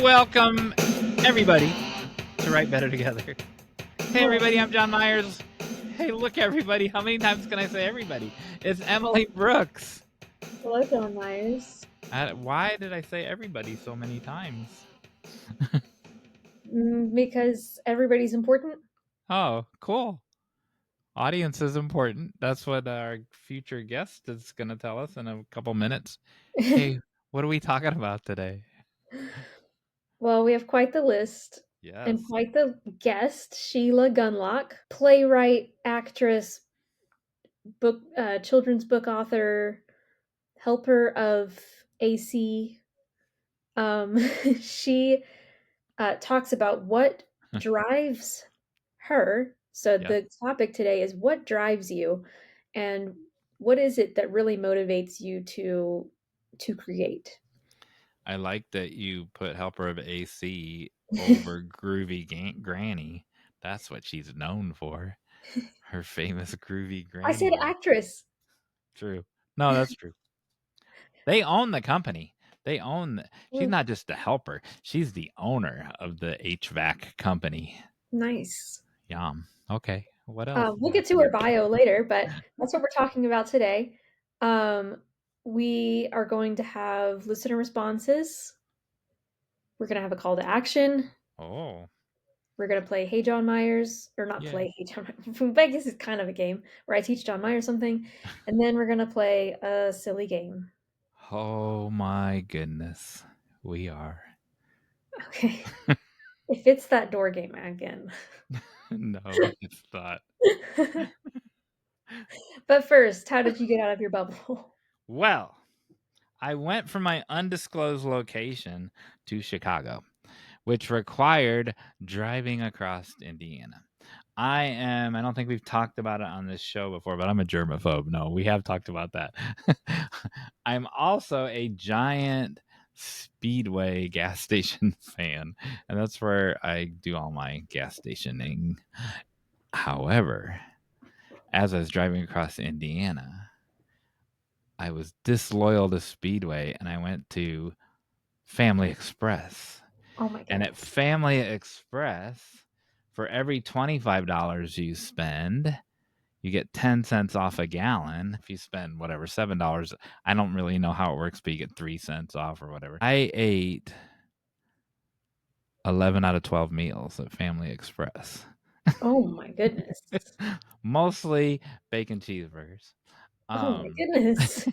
Welcome, everybody, to Write Better Together. Hey, everybody, I'm Jon Meyers. Hey, look, everybody. How many times can I say everybody? It's Emily Brooks. Hello, Jon Meyers. Why did I say everybody so many times? Because everybody's important. Oh, cool. Audience is important. That's what our future guest is going to tell us in a couple minutes. Hey, what are we talking about today? Well, we have quite the list. Yes. And quite the guest, Sheila Gunlock, playwright, actress, children's book author, helper of AC. She talks about what drives her. So Yes. the topic today is what drives you, and what is it that really motivates you to create? I like that you put helper of AC over groovy granny. That's what she's known for. Her famous groovy granny. I said actress. True. No, that's true. They own the company. She's not just a helper. She's the owner of the HVAC company. Nice. Yum. Okay. What else? We'll get to her bio later, but that's what we're talking about today. We are going to have listener responses. We're going to have a call to action. Oh. We're going to play Hey Jon Meyers, or not play Hey Jon Meyers. I guess it's kind of a game where I teach Jon Meyers something. And then we're going to play a silly game. Oh my goodness. We are. Okay. If it's that door game again. No, it's not. But first, how did you get out of your bubble? Well, I went from my undisclosed location to Chicago, which required driving across Indiana. I don't think we've talked about it on this show before, but I'm a germaphobe. No, we have talked about that. I'm also a giant Speedway gas station fan, and that's where I do all my gas stationing. However, as I was driving across Indiana, I was disloyal to Speedway and I went to Family Express. Oh my god. And at Family Express, for every $25 you spend, you get 10 cents off a gallon. If you spend whatever, $7, I don't really know how it works, but you get 3 cents off or whatever. I ate 11 out of 12 meals at Family Express. Oh my goodness. Mostly bacon cheeseburgers. Oh my goodness.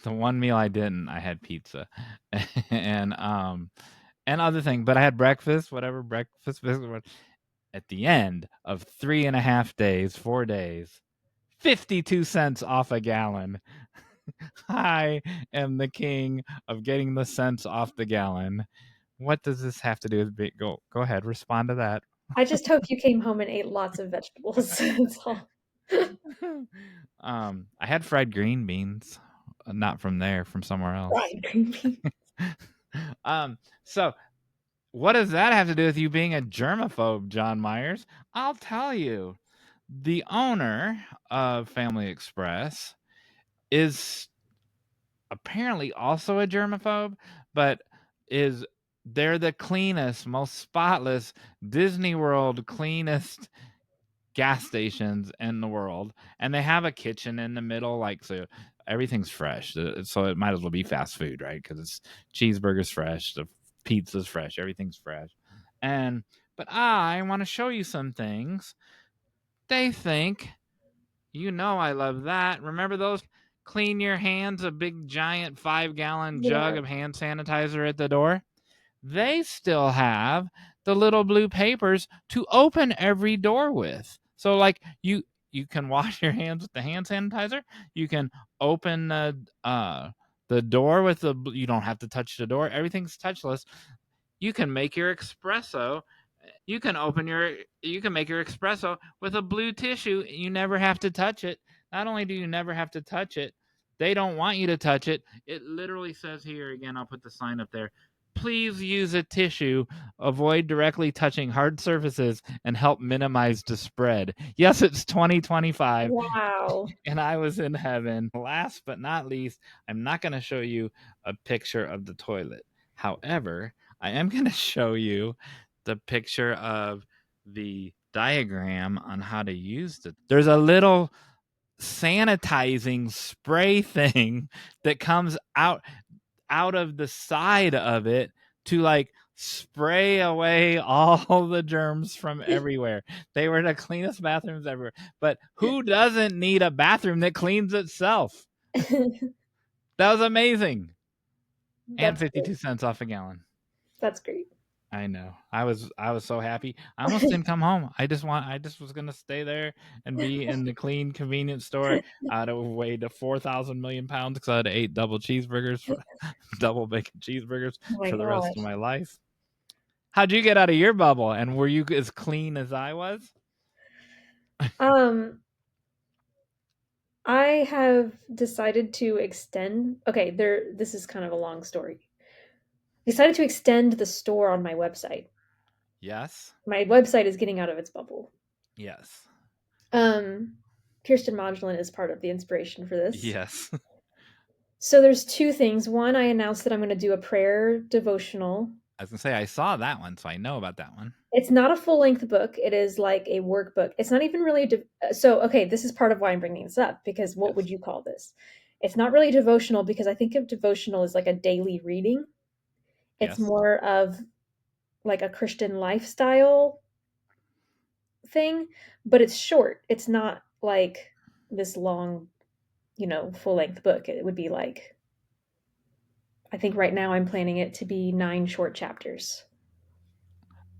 The one meal I didn't, I had pizza. and other thing, but I had breakfast, whatever breakfast. At the end of 4 days, 52 cents off a gallon. I am the king of getting the cents off the gallon. What does this have to do with go ahead, respond to that. I just hope you came home and ate lots of vegetables. That's all. I had fried green beans, not from there, from somewhere else. Fried green beans. So what does that have to do with you being a germaphobe, Jon Meyers? I'll tell you. The owner of Family Express is apparently also a germaphobe, but they're the cleanest, most spotless, Disney World cleanest gas stations in the world, and they have a kitchen in the middle, like, so everything's fresh, so it might as well be fast food, right? Because it's cheeseburgers fresh, the pizza's fresh, everything's fresh. But I want to show you some things. They think, I love that. Remember those? Clean your hands, a big giant 5-gallon jug of hand sanitizer at the door. They still have the little blue papers to open every door with. So, like, you can wash your hands with the hand sanitizer. You can open the door with you don't have to touch the door. Everything's touchless. You can make your espresso. You can make your espresso with a blue tissue. You never have to touch it. Not only do you never have to touch it, they don't want you to touch it. It literally says here, again, I'll put the sign up there. Please use a tissue. Avoid directly touching hard surfaces and help minimize the spread. Yes, it's 2025. Wow. And I was in heaven. Last but not least, I'm not going to show you a picture of the toilet. However, I am going to show you the picture of the diagram on how to use it. There's a little sanitizing spray thing that comes out of the side of it to like spray away all the germs from everywhere. They were the cleanest bathrooms ever. But who doesn't need a bathroom that cleans itself? That was amazing. And That's 52 great. cents off a gallon. That's great. I know. I was so happy. I almost didn't come home. I just was gonna stay there and be in the clean convenience store. I'd have weighed 4,000 million pounds because I'd ate double cheeseburgers, double bacon cheeseburgers Oh my for the rest of gosh. my life. How'd you get out of your bubble? And were you as clean as I was? Um, I have decided to extend. Okay, this is kind of a long story. Decided to extend the store on my website. Yes. My website is getting out of its bubble. Yes. Um, Kiersten Modglin is part of the inspiration for this. Yes. So there's two things. One, I announced that I'm going to do a prayer devotional. I was gonna say I saw that one, so I know about that one. It's not a full-length book. It is like a workbook. It's not even really so okay, this is part of why I'm bringing this up because what would Yes. you call this? It's not really devotional because I think of devotional as like a daily reading. It's Yes. more of like a Christian lifestyle thing, but it's short. It's not like this long, full-length book. It would be like I think right now I'm planning it to be 9 short chapters.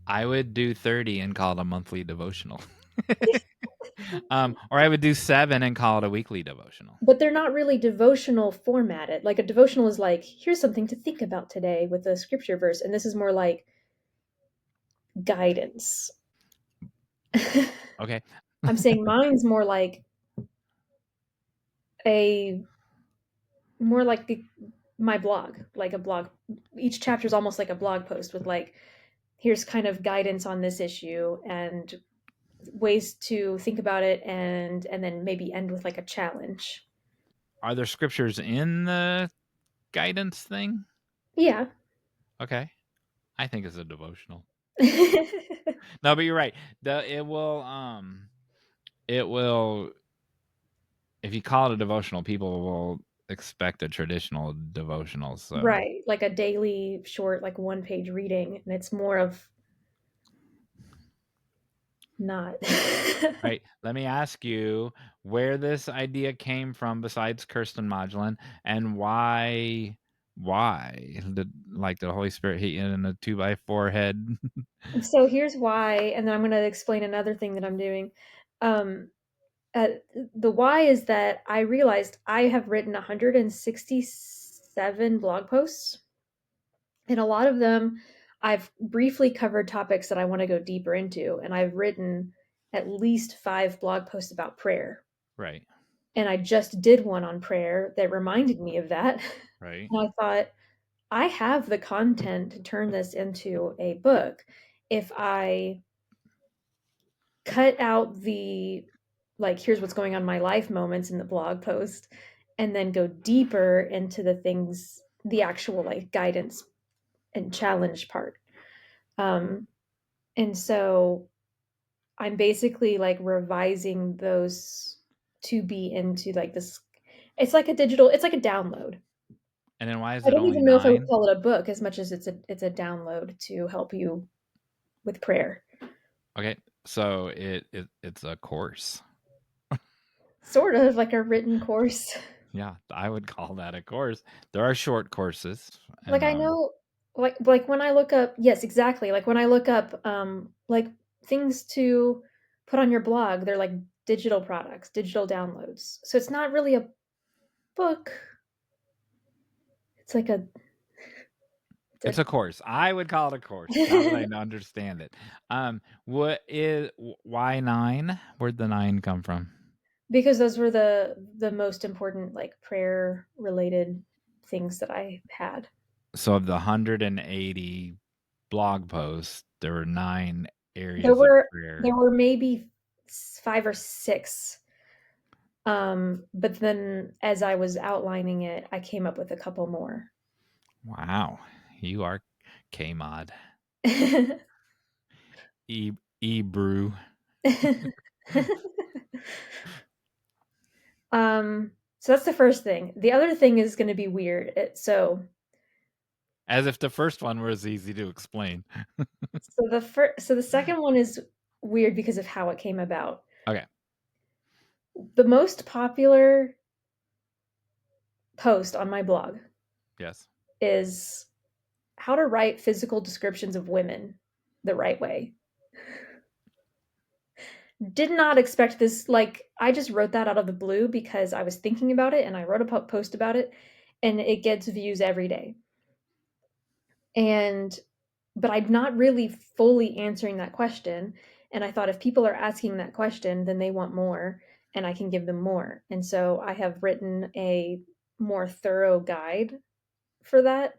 I would do 30 and call it a monthly devotional. Or I would do 7 and call it a weekly devotional. But they're not really devotional formatted. Like a devotional is like, here's something to think about today with a scripture verse, and this is more like guidance. Okay. I'm saying mine's a more like my blog, like a blog. Each chapter is almost like a blog post with like, here's kind of guidance on this issue and ways to think about it, and then maybe end with like a challenge. Are there scriptures in the guidance thing? Yeah. Okay. I think it's a devotional. No, but you're right. It will if you call it a devotional, people will expect a traditional devotional. So Right, like a daily short, like one-page reading, and it's more of not. right. Let me ask you where this idea came from besides Kiersten Modglin and why did the Holy Spirit hit you in a 2x4 head? So here's why, and then I'm gonna explain another thing that I'm doing. Um, uh, the why is that I realized I have written 167 blog posts, and a lot of them I've briefly covered topics that I want to go deeper into, and I've written at least 5 blog posts about prayer. Right. And I just did one on prayer that reminded me of that. Right. And I thought, I have the content to turn this into a book if I cut out the like here's what's going on in my life moments in the blog post and then go deeper into the things, the actual like guidance and challenge part. um and so I'm basically like revising those to be into like this. It's like a download. And then why is I it don't only even know if I would 9? call it a book as much as it's a download to help you with prayer. Okay. So it's a course. Sort of like a written course. Yeah, I would call that a course. There are short courses Like and I know like when I look up, yes, exactly. Like when I look up like things to put on your blog, they're like digital products, digital downloads. So it's not really a book. It's like it's a a course. I would call it a course now that I understand it. What is why 9? Where'd the 9 come from? because those were the most important like prayer related things that I had. So of the 180 blog posts, there were 9 There areas of were prayer. there were maybe 5 or 6. But then as I was outlining it, I came up with a couple more. Wow. You are K-Mod. E-Brew. So that's the first thing. The other thing is going to be weird. As if the first one was easy to explain. So the second one is weird because of how it came about. Okay. The most popular post on my blog Yes. is how to write physical descriptions of women the right way. Did not expect this. Like, I just wrote that out of the blue because I was thinking about it and I wrote a post about it, and it gets views every day. And but I'm not really fully answering that question. And I thought if people are asking that question, then they want more and I can give them more. And so I have written a more thorough guide for that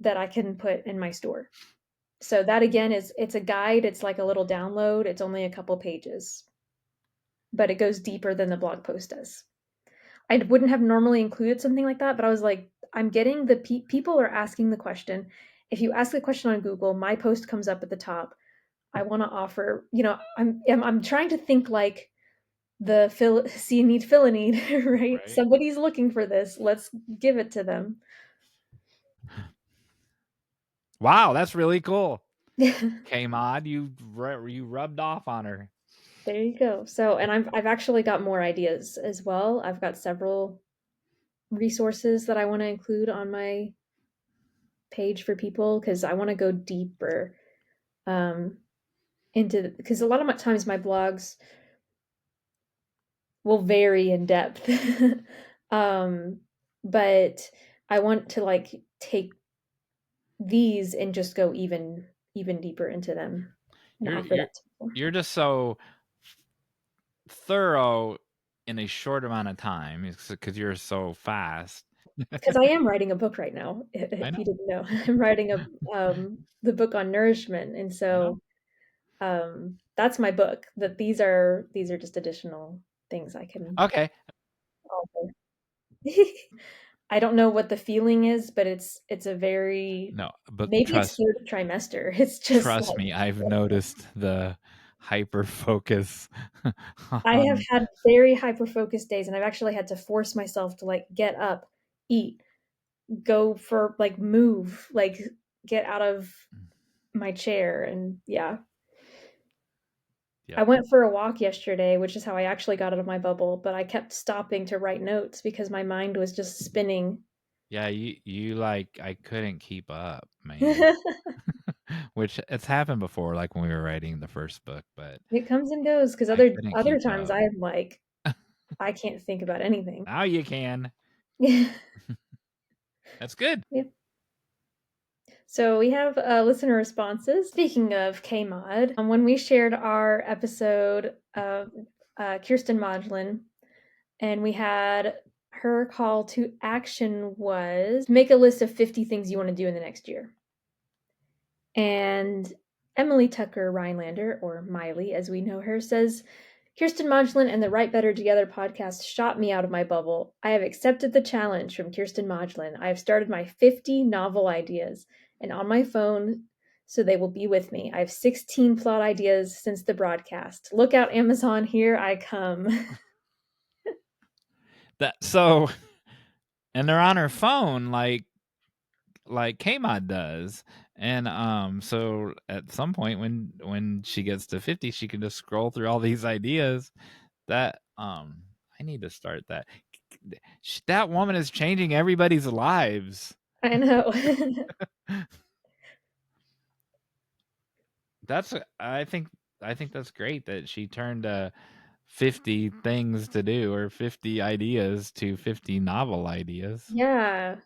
I can put in my store. So that again is it's a guide, it's like a little download, it's only a couple pages, but it goes deeper than the blog post does. I wouldn't have normally included something like that, but I was like, I'm getting the people are asking the question. If you ask the question on Google, my post comes up at the top. I want to offer, I'm trying to think like the see need fill a need, right? Right. Somebody's looking for this. Let's give it to them. Wow, that's really cool. There K-Mod, you rubbed off on her. you go. So, and I've actually got more ideas as well. I've got several resources that I want to include on my page for people because I want to go deeper um, into because a lot of my times my blogs will vary in depth, um, but I want to like take these and just go even deeper into them and You're offer you're that to people. you're just so thorough in a short amount of time because you're so fast. Because I am writing a book right now. I If know. you didn't know, I'm writing a the book on nourishment, and I know. so that's my book. That these are just additional things I can Okay. offer. I don't know what the feeling is, but it's a very No, but maybe it's third trimester. It's just trust like me, I've noticed the hyper focus I have on. had very hyper focused days, and I've actually had to force myself to like get up, eat, go for like move, like get out of my chair, and yeah. I Yep. went for a walk yesterday, which is how I actually got out of my bubble, but I kept stopping to write notes because my mind was just spinning. Yeah, you like I couldn't keep up, man. Which it's happened before, like when we were writing the first book, but It comes and goes because I other couldn't other keep times up. I'm like, I can't think about anything. Now you can. That's good. Yeah. So we have listener responses. Speaking of KMod, when we shared our episode of Kiersten Modglin, and we had her call to action was make a list of 50 things you want to do in the next year. And Emily Tucker Rhinelander, or Mily as we know her, says, Kiersten Modglin and the Write Better Together podcast shot me out of my bubble. I have accepted the challenge from Kiersten Modglin. I have started my 50 novel ideas and on my phone, so they will be with me. I have 16 plot ideas since the broadcast. Look out, Amazon, here I come. That so and they're on her phone like K-Mod does. And so at some point when she gets to 50, she can just scroll through all these ideas that I need to start that. That woman is changing everybody's lives. I know. That's I think that's great that she turned 50 things to do or 50 ideas to 50 novel ideas. Yeah. If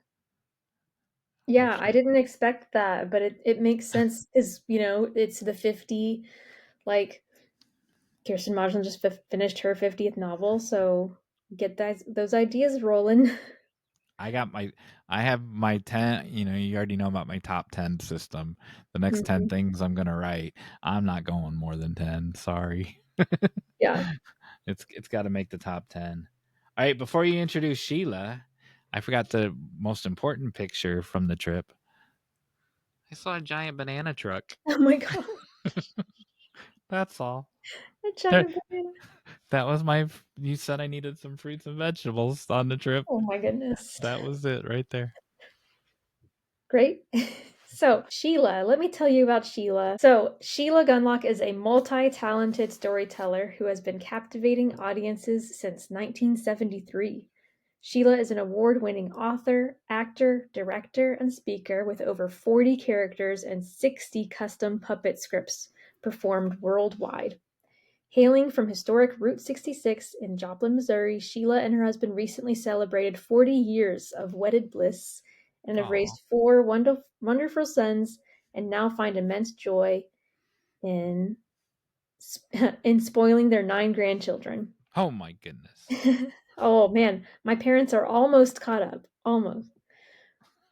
Yeah, I she didn't expect that, but it makes sense because, it's the 50, like, Kirsten Modglin just finished her 50th novel, so get those ideas rolling. I got my I have my 10, you already know about my top 10 system. The next 10 Mhm. things I'm going to write. I'm not going more than 10, sorry. Yeah. It's got to make the top 10. All right, before you introduce Sheila, I forgot the most important picture from the trip. I saw a giant banana truck. Oh my god, That's all. a There, giant banana. that was my. You said I needed some fruits and vegetables on the trip. Oh my goodness. That was it right there. Great. So, Sheila, let me tell you about Sheila. So, Sheila Gunlock is a multi talented storyteller who has been captivating audiences since 1973. Sheila is an award winning author, actor, director, and speaker with over 40 characters and 60 custom puppet scripts performed worldwide. Hailing from historic Route 66 in Joplin, Missouri, Sheila and her husband recently celebrated 40 years of wedded bliss and have Oh, raised four wonderful sons and now find immense joy in in spoiling their 9 grandchildren. oh my goodness. Oh man, my parents are almost caught up. Almost.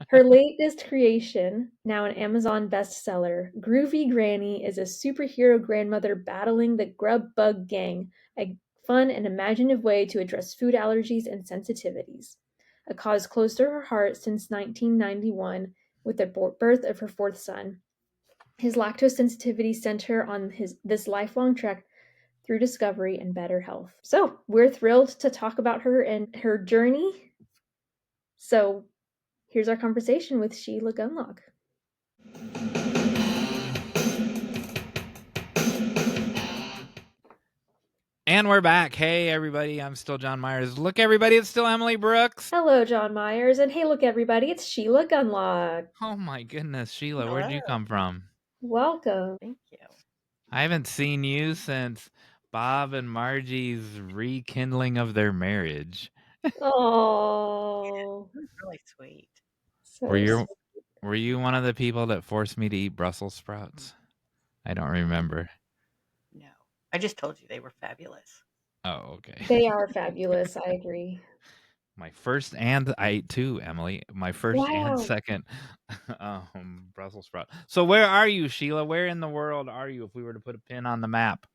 Her latest creation, now an Amazon bestseller, Groovy Granny is a superhero grandmother battling the grub bug gang, a fun and imaginative way to address food allergies and sensitivities. A cause close to her heart since 1991 with the birth of her fourth son. His lactose sensitivity sent her on this lifelong trek through discovery and better health. So, we're thrilled to talk about her and her journey. So, here's our conversation with Sheila Gunlock. And we're back. Hey, everybody. I'm still Jon Meyers. Look, everybody. It's still Emily Brooks. Hello, Jon Meyers, and hey, look, everybody, it's Sheila Gunlock. Oh my goodness, Sheila, Hello. where'd you come from? Welcome. Thank you. I haven't seen you since Bob and Margie's rekindling of their marriage. Oh, That was really sweet. Were so you sweet. were you one of the people that forced me to eat Brussels sprouts? I don't remember. No, I just told you they were fabulous. Oh, okay. They are fabulous. I agree. My first and I ate two, Emily. My first and Wow. second Brussels sprout. So where are you, Sheila? Where in the world are you if we were to put a pin on the map?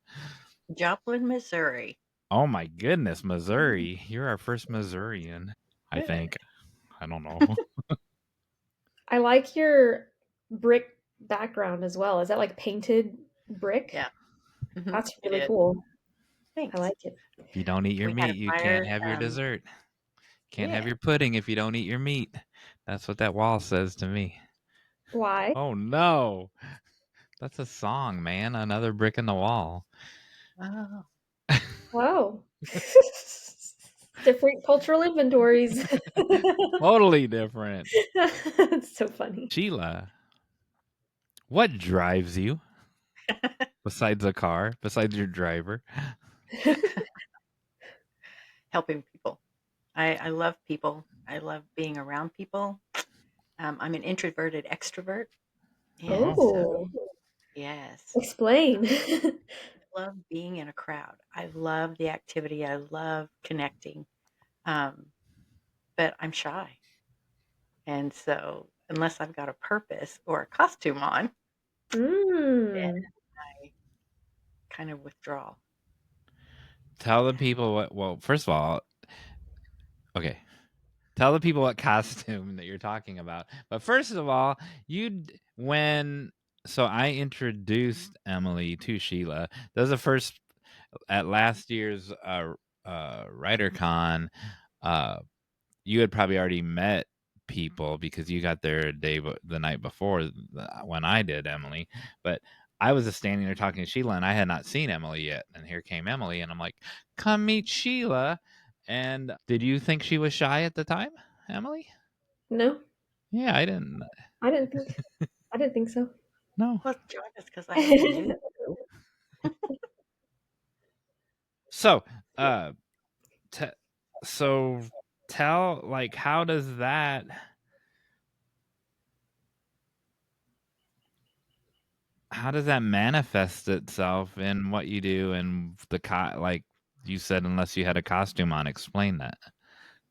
Joplin, Missouri. Oh my goodness, Missouri. You're our first Missourian, I Good. think. I don't know. I like your brick background as well. Is that like painted brick? Yeah, That's it really is. cool. I Thanks. like it. If you don't eat your We had a meat, you fire. can't have your dessert. Can't Yeah. have your pudding if you don't eat your meat. That's what that wall says to me. Why? Oh no. That's a song, man. Another brick in the wall. Oh, Whoa. Different cultural inventories. Totally different. It's so funny. Sheila, what drives you besides a car, besides your driver? helping people. I love people. I love being around people. I'm an introverted extrovert, and Oh. so Oh, yes, explain. I love being in a crowd. I love the activity. I love connecting. Um, but I'm shy. And so, unless I've got a purpose or a costume on, then Mm. I kind of withdraw. Tell the people what, well, first of all, okay. Tell the people what costume that you're talking about. But first of all, so I introduced Emily to Sheila. That was the first at last year's WriterCon. Uh, you had probably already met people because you got there the night before when I did, Emily. But I was just standing there talking to Sheila, and I had not seen Emily yet. And here came Emily, and I'm like, "Come meet Sheila." And did you think she was shy at the time, Emily? No, Yeah, I didn't. I didn't think I didn't think so. No. Well, join us because I already knew you. So, uh, t- so tell like how does that manifest itself in what you do and like you said, unless you had a costume on? Explain that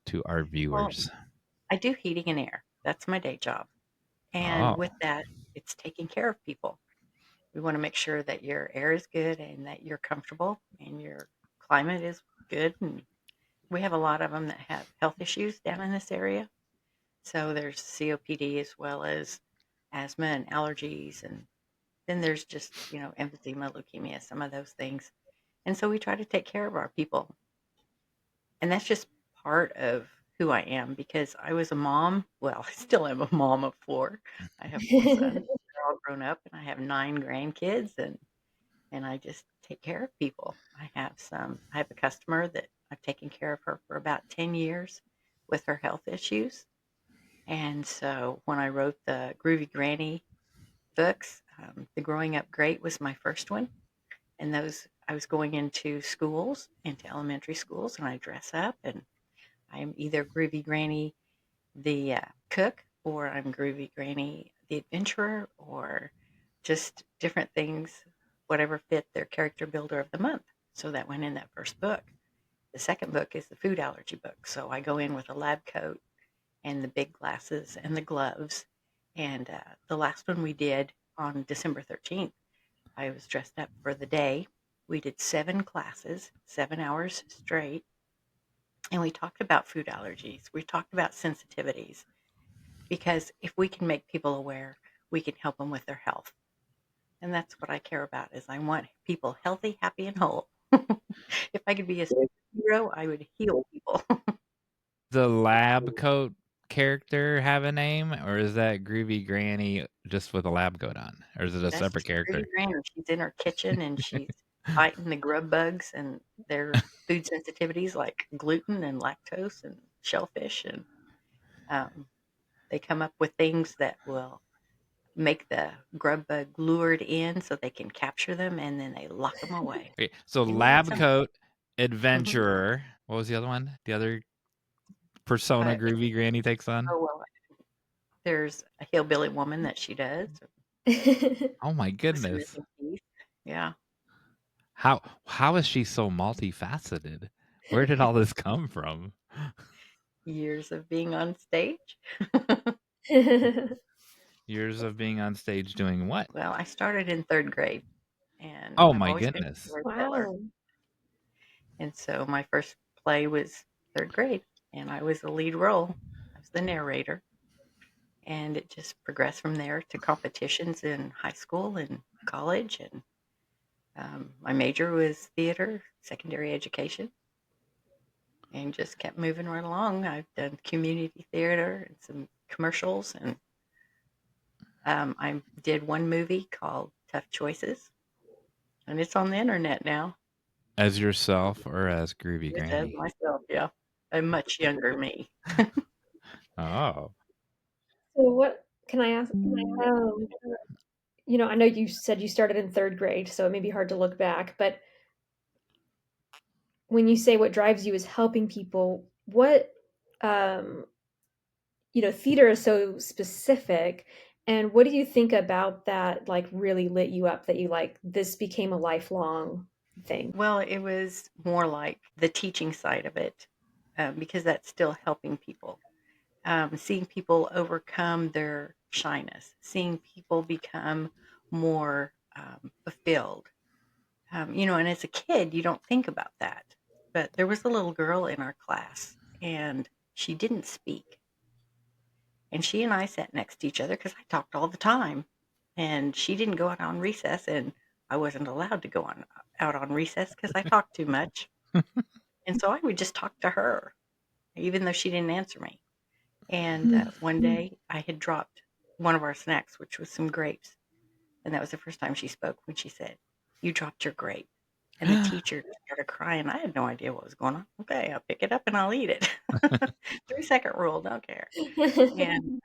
to our Well, viewers. I do heating and air. That's my day job. And Oh, with that, it's taking care of people. We want to make sure that your air is good and that you're comfortable and your climate is good. And we have a lot of them that have health issues down in this area. So there's COPD as well as asthma and allergies, and then there's just, emphysema, leukemia, some of those things. And so we try to take care of our people. And that's just part of who I am because I was a mom. Well, I still am a mom of four. I have four sons. They're all grown up, and I have 9 grandkids, and I just take care of people. I have a customer that I've taken care of her for about 10 years with her health issues. And so when I wrote the Groovy Granny books, The Growing Up Great was my first one. And those, I was going into schools, into elementary schools, and I dress up, and I'm either Groovy Granny the cook, or I'm Groovy Granny the adventurer, or just different things, whatever fit their character builder of the month. So that went in that first book. The second book is the food allergy book. So I go in with a lab coat and the big glasses and the gloves. And the last one we did on December 13th, I was dressed up for the day. We did 7 classes, 7 hours straight. And we talked about food allergies. We talked about sensitivities. Because if we can make people aware, we can help them with their health. And that's what I care about is I want people healthy, happy, and whole. If I could be a superhero, I would heal people. The lab coat character have a name, or is that Groovy Granny just with a lab coat on? Or is it a That's separate just Pretty character? Granny. She's in her kitchen and she's fighting the grub bugs and their food sensitivities like gluten and lactose and shellfish. And they come up with things that will make the grub bug lured in so they can capture them, and then they lock them away. Okay, so And we have lab some. coat, Mhm. adventurer. What was the other one? The other persona Groovy Granny takes on? Oh, well, there's a hillbilly woman that she does Oh my with some goodness. missing teeth. Yeah. How is she so multifaceted? Where did all this come from? Years of being on stage. Years of being on stage doing what? Well, I started in 3rd grade, and Oh I've my always been a goodness. storyteller. Wow. And so my first play was 3rd grade, and I was the lead role. I was the narrator. And it just progressed from there to competitions in high school and college. And my major was theater, secondary education, and just kept moving right along. I've done community theater and some commercials, and I did one movie called Tough Choices, and it's on the internet now. As yourself or as Groovy Just as Granny? myself, yeah. A much younger me. Oh. So what can I ask? Um, I know you said you started in 3rd grade, so it may be hard to look back, but when you say what drives you is helping people, what um, theater is so specific, and what do you think about that like really lit you up that you like this became a lifelong thing? Well, it was more like the teaching side of it, because that's still helping people. Seeing people overcome their shyness, seeing people become more fulfilled. And as a kid, you don't think about that. But there was a little girl in our class, and she didn't speak. And she and I sat next to each other because I talked all the time. And she didn't go out on recess, and I wasn't allowed to go out on recess because I talked too much. And so I would just talk to her, even though she didn't answer me. And one day I had dropped one of our snacks, which was some grapes. And that was the first time she spoke when she said, "You dropped your grape." And the teacher started crying. I had no idea what was going on. Okay, I'll pick it up and I'll eat it. 3-second rule, don't care. And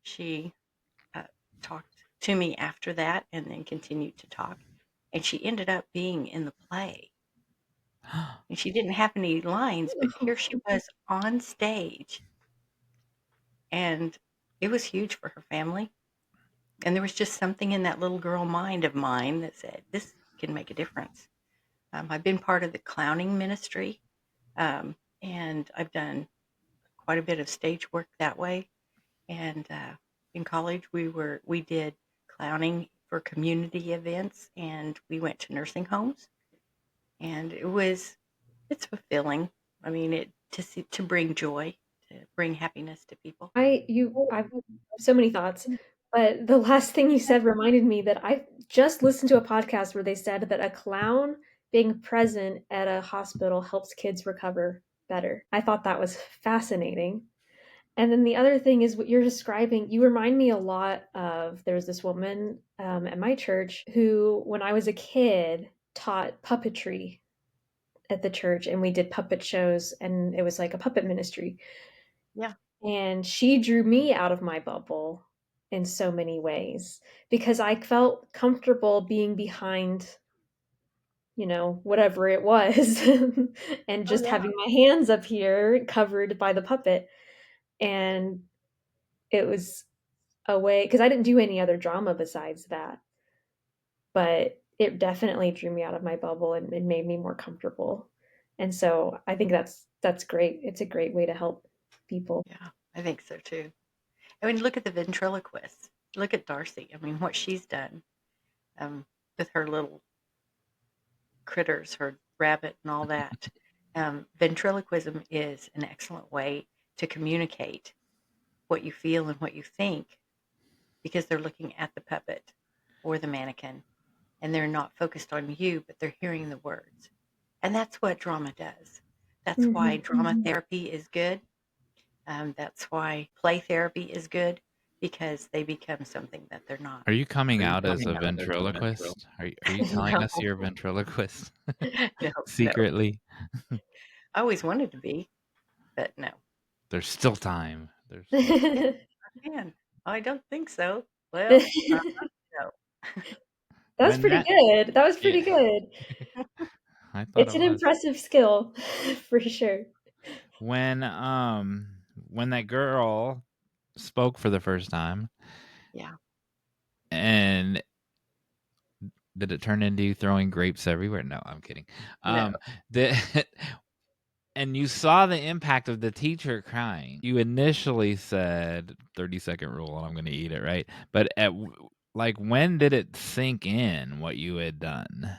she talked to me after that and then continued to talk. And she ended up being in the play. And she didn't have any lines, but here she was on stage. And it was huge for her family. And there was just something in that little girl mind of mine that said, this can make a difference. I've been part of the clowning ministry, and I've done quite a bit of stage work that way. And in college, we did clowning for community events, and we went to nursing homes, and it's fulfilling. I mean, to bring joy, to bring happiness to people. I've so many thoughts. But the last thing you said reminded me that I just listened to a podcast where they said that a clown being present at a hospital helps kids recover better. I thought that was fascinating. And then the other thing is what you're describing. You remind me a lot of there was this woman at my church who, when I was a kid, taught puppetry at the church, and we did puppet shows, and it was like a puppet ministry. Yeah. And she drew me out of my bubble in so many ways because I felt comfortable being behind, whatever it was, and Oh, just yeah. having my hands up here covered by the puppet. And it was a way because I didn't do any other drama besides that, but it definitely drew me out of my bubble and it made me more comfortable. And so I think that's great. It's a great way to help people. Yeah, I think so too. I mean, look at the ventriloquist. Look at Darcy. I mean, what she's done with her little critters, her rabbit, and all that. Ventriloquism is an excellent way to communicate what you feel and what you think because they're looking at the puppet or the mannequin and they're not focused on you, but they're hearing the words. And that's what drama does. That's why Mhm. drama therapy is good. That's why play therapy is good because they become something that they're not. Are you coming out as a ventriloquist? Are you telling No, us you're a ventriloquist no, no. secretly? I always wanted to be, but no. There's still time. There's still time. Yeah, I can. I don't think so. Well, no. That was When pretty that good. That was Yeah, pretty good. I thought It's it an was. impressive skill for sure. When when that girl spoke for the first time Yeah, and did it turn into you throwing grapes everywhere? No, I'm kidding. no. The and you saw the impact of the teacher crying. You initially said 30-second rule and I'm going to eat it, right? But like when did it sink in what you had done?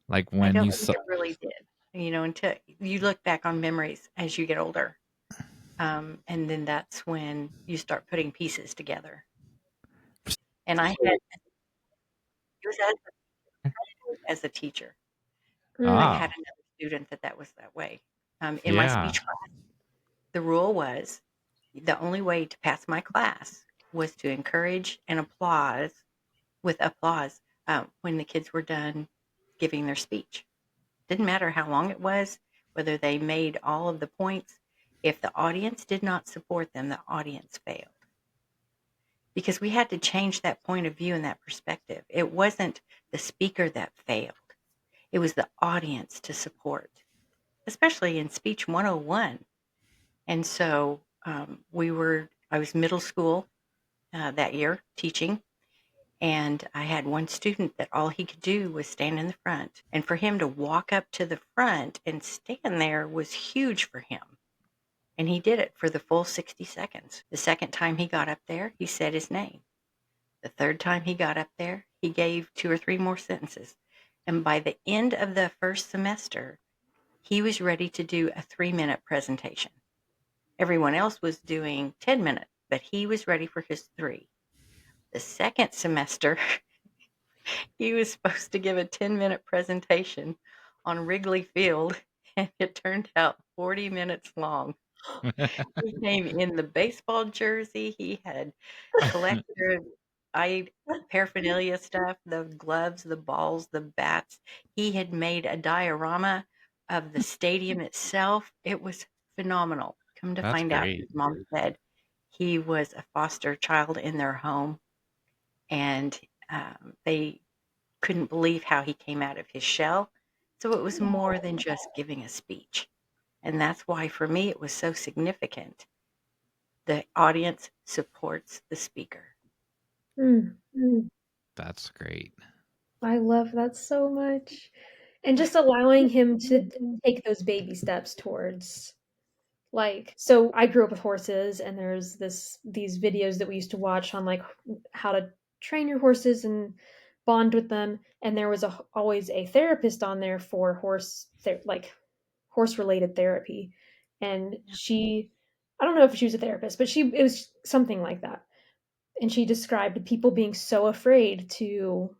Like I when don't you think saw it really did. Until you look back on memories as you get older. And then that's when you start putting pieces together. And I had, it was as a teacher. I Mm. had Ah, another student that was that way. In my yeah. speech class, the rule was the only way to pass my class was to encourage and applause when the kids were done giving their speech. Didn't matter how long it was, whether they made all of the points. If the audience did not support them, the audience failed. Because we had to change that point of view and that perspective. It wasn't the speaker that failed, it was the audience to support, especially in Speech 101. And so I was middle school that year teaching, and I had one student that all he could do was stand in the front. And for him to walk up to the front and stand there was huge for him. And he did it for the full 60 seconds. The second time he got up there, he said his name. The third time he got up there, he gave 2 or 3 more sentences. And by the end of the first semester, he was ready to do a 3-minute presentation. Everyone else was doing 10 minutes, but he was ready for his 3. The second semester, he was supposed to give a 10-minute presentation on Wrigley Field, and it turned out 40 minutes long. He came in the baseball jersey. He had collected paraphernalia stuff, the gloves, the balls, the bats. He had made a diorama of the stadium itself. It was phenomenal. Come to That's find out, great. his mom said he was a foster child in their home, and they couldn't believe how he came out of his shell. So it was more than just giving a speech. And that's why, for me, it was so significant. The audience supports the speaker. Mm. That's great. I love that so much. And just allowing him to take those baby steps towards so I grew up with horses, and there's these videos that we used to watch on like how to train your horses and bond with them, and there was always a therapist on there for horse related therapy, and Yeah. she I don't know if she was a therapist, but it was something like that. And she described people being so afraid to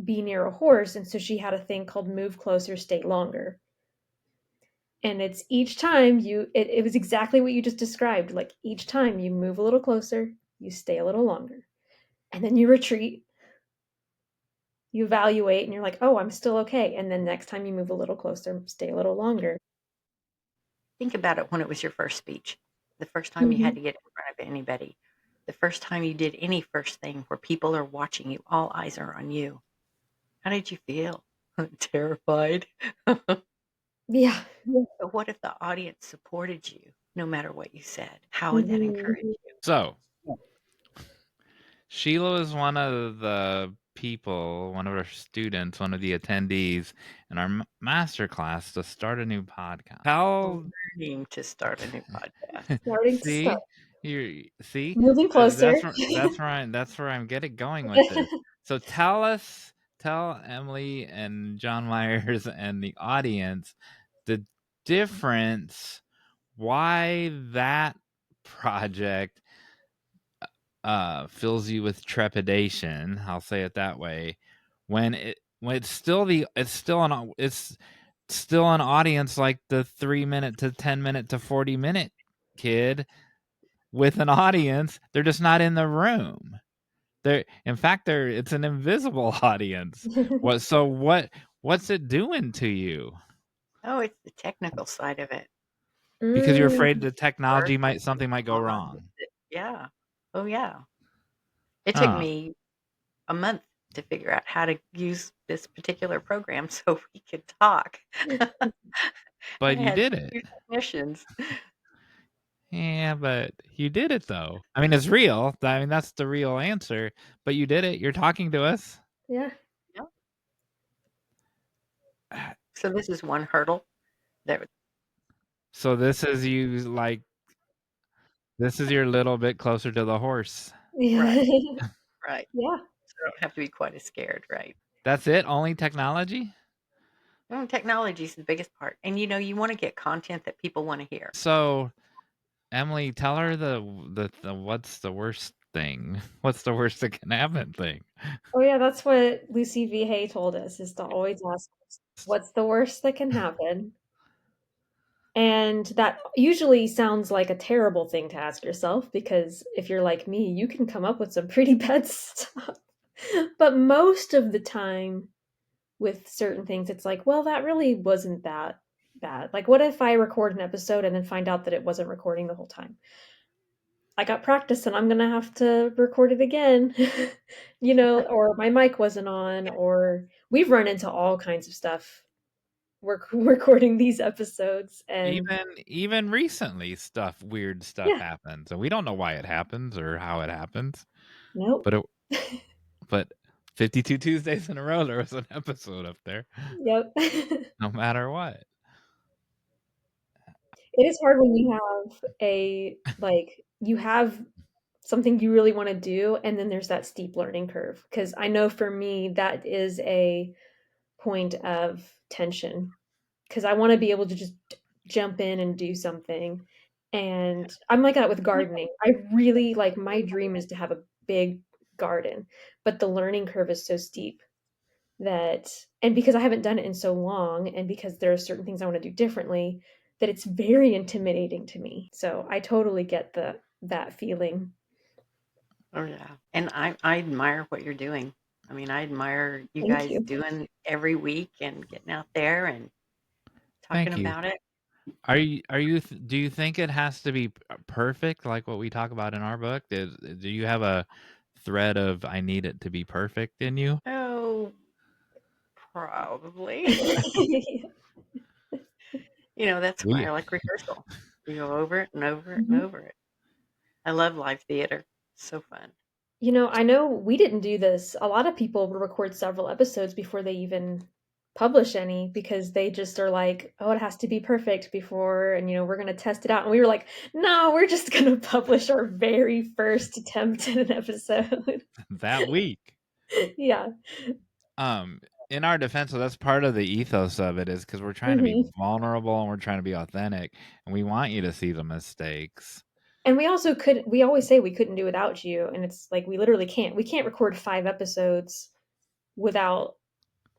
be near a horse, and so she had a thing called move closer, stay longer. And it's each time it was exactly what you just described. Like each time you move a little closer, you stay a little longer. And then you retreat, you evaluate, and you're like, oh, I'm still okay. And then next time you move a little closer, stay a little longer. Think about it when it was your first speech, the first time you Mm-hmm. had to get in front of anybody, the first time you did any first thing where people are watching you, all eyes are on you. How did you feel? Terrified. Yeah. But what if the audience supported you no matter what you said? How would that Mm-hmm. encourage you? So Sheila is one of the people, one of our students, one of the attendees in our master class to start a new podcast. Learning to start a new podcast. Starting to start. See, Moving closer. that's where I'm getting going with this. So tell Emily and Jon Meyers and the audience the difference, why that project fills you with trepidation. I'll say it that way. When it's still an audience like the 3-minute to 10-minute to 40-minute kid with an audience. They're just not in the room. It's an invisible audience. What's it doing to you? Oh, it's the technical side of it. Because you're Mm. afraid the technology Work, something might go wrong. Yeah. Oh, yeah. It took Huh. me a month to figure out how to use this particular program so we could talk. But I you had did it. 2 technicians. Yeah, but you did it though. I mean, it's real. I mean, that's the real answer. But you did it. You're talking to us. Yeah. Yeah. So this is one hurdle that So this is this is your little bit closer to the horse. right, right. Yeah. So I don't have to be quite as scared, right? That's it? Only technology? Technology is the biggest part. And you want to get content that people want to hear. So, Emily, tell her the what's the worst thing? What's the worst that can happen thing? Oh yeah, that's what Lucy V. Hay told us, is to always ask what's the worst that can happen. And that usually sounds like a terrible thing to ask yourself, because if you're like me, you can come up with some pretty bad stuff. But most of the time with certain things, it's like, well, that really wasn't that bad. Like, what if I record an episode and then find out that it wasn't recording the whole time? I got practice and I'm going to have to record it again, or my mic wasn't on, or we've run into all kinds of stuff. We're recording these episodes, and Even recently, weird stuff yeah, happens, and we don't know why it happens or how it happens. nope. But 52 Tuesdays in a row, there was an episode up there. Yep. No matter what. It is hard when you have something you really want to do, and then there's that steep learning curve. Because I know for me, that is a point of tension, because I want to be able to just jump in and do something. And I'm like that with gardening. I really like, my dream is to have a big garden, but the learning curve is so steep and because I haven't done it in so long, and because there are certain things I want to do differently, that it's very intimidating to me. So I totally get that feeling. Oh, yeah. And I admire what you're doing. I mean, I admire you Thank guys you. doing every week and getting out there and talking Thank you. about it. Do you think it has to be perfect like what we talk about in our book? Do you have a thread of I need it to be perfect in you? Oh, probably. That's why I like rehearsal. You go over it and over it and over it. I love live theater. It's so fun. I know we didn't do this. A lot of people will record several episodes before they even publish any, because they just are like, oh, it has to be perfect before, and we're going to test it out. And we were like, no, we're just going to publish our very first attempt at an episode. That week. Yeah. In our defense, so that's part of the ethos of it, is because we're trying to be vulnerable and we're trying to be authentic, and we want you to see the mistakes. And we also couldn't, we always say we couldn't do without you. And it's like, we literally can't. We can't record 5 episodes without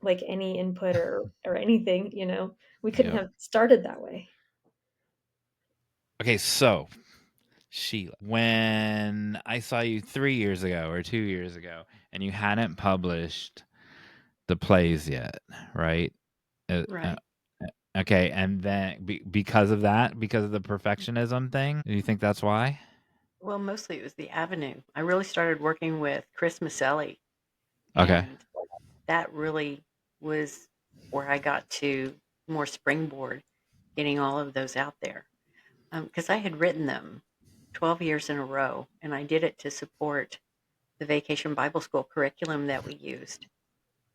like any input or anything, you know? We couldn't Yep. have started that way. Okay, so Sheila, when I saw you 3 years ago or 2 years ago, and you hadn't published the plays yet, right? Right. Okay, and then because of that, because of the perfectionism thing, do you think that's why? Well, mostly it was the avenue. I really started working with Chris Maselli, Okay. and that really was where I got to more springboard, getting all of those out there. Because I had written them 12 years in a row, and I did it to support the Vacation Bible School curriculum that we used.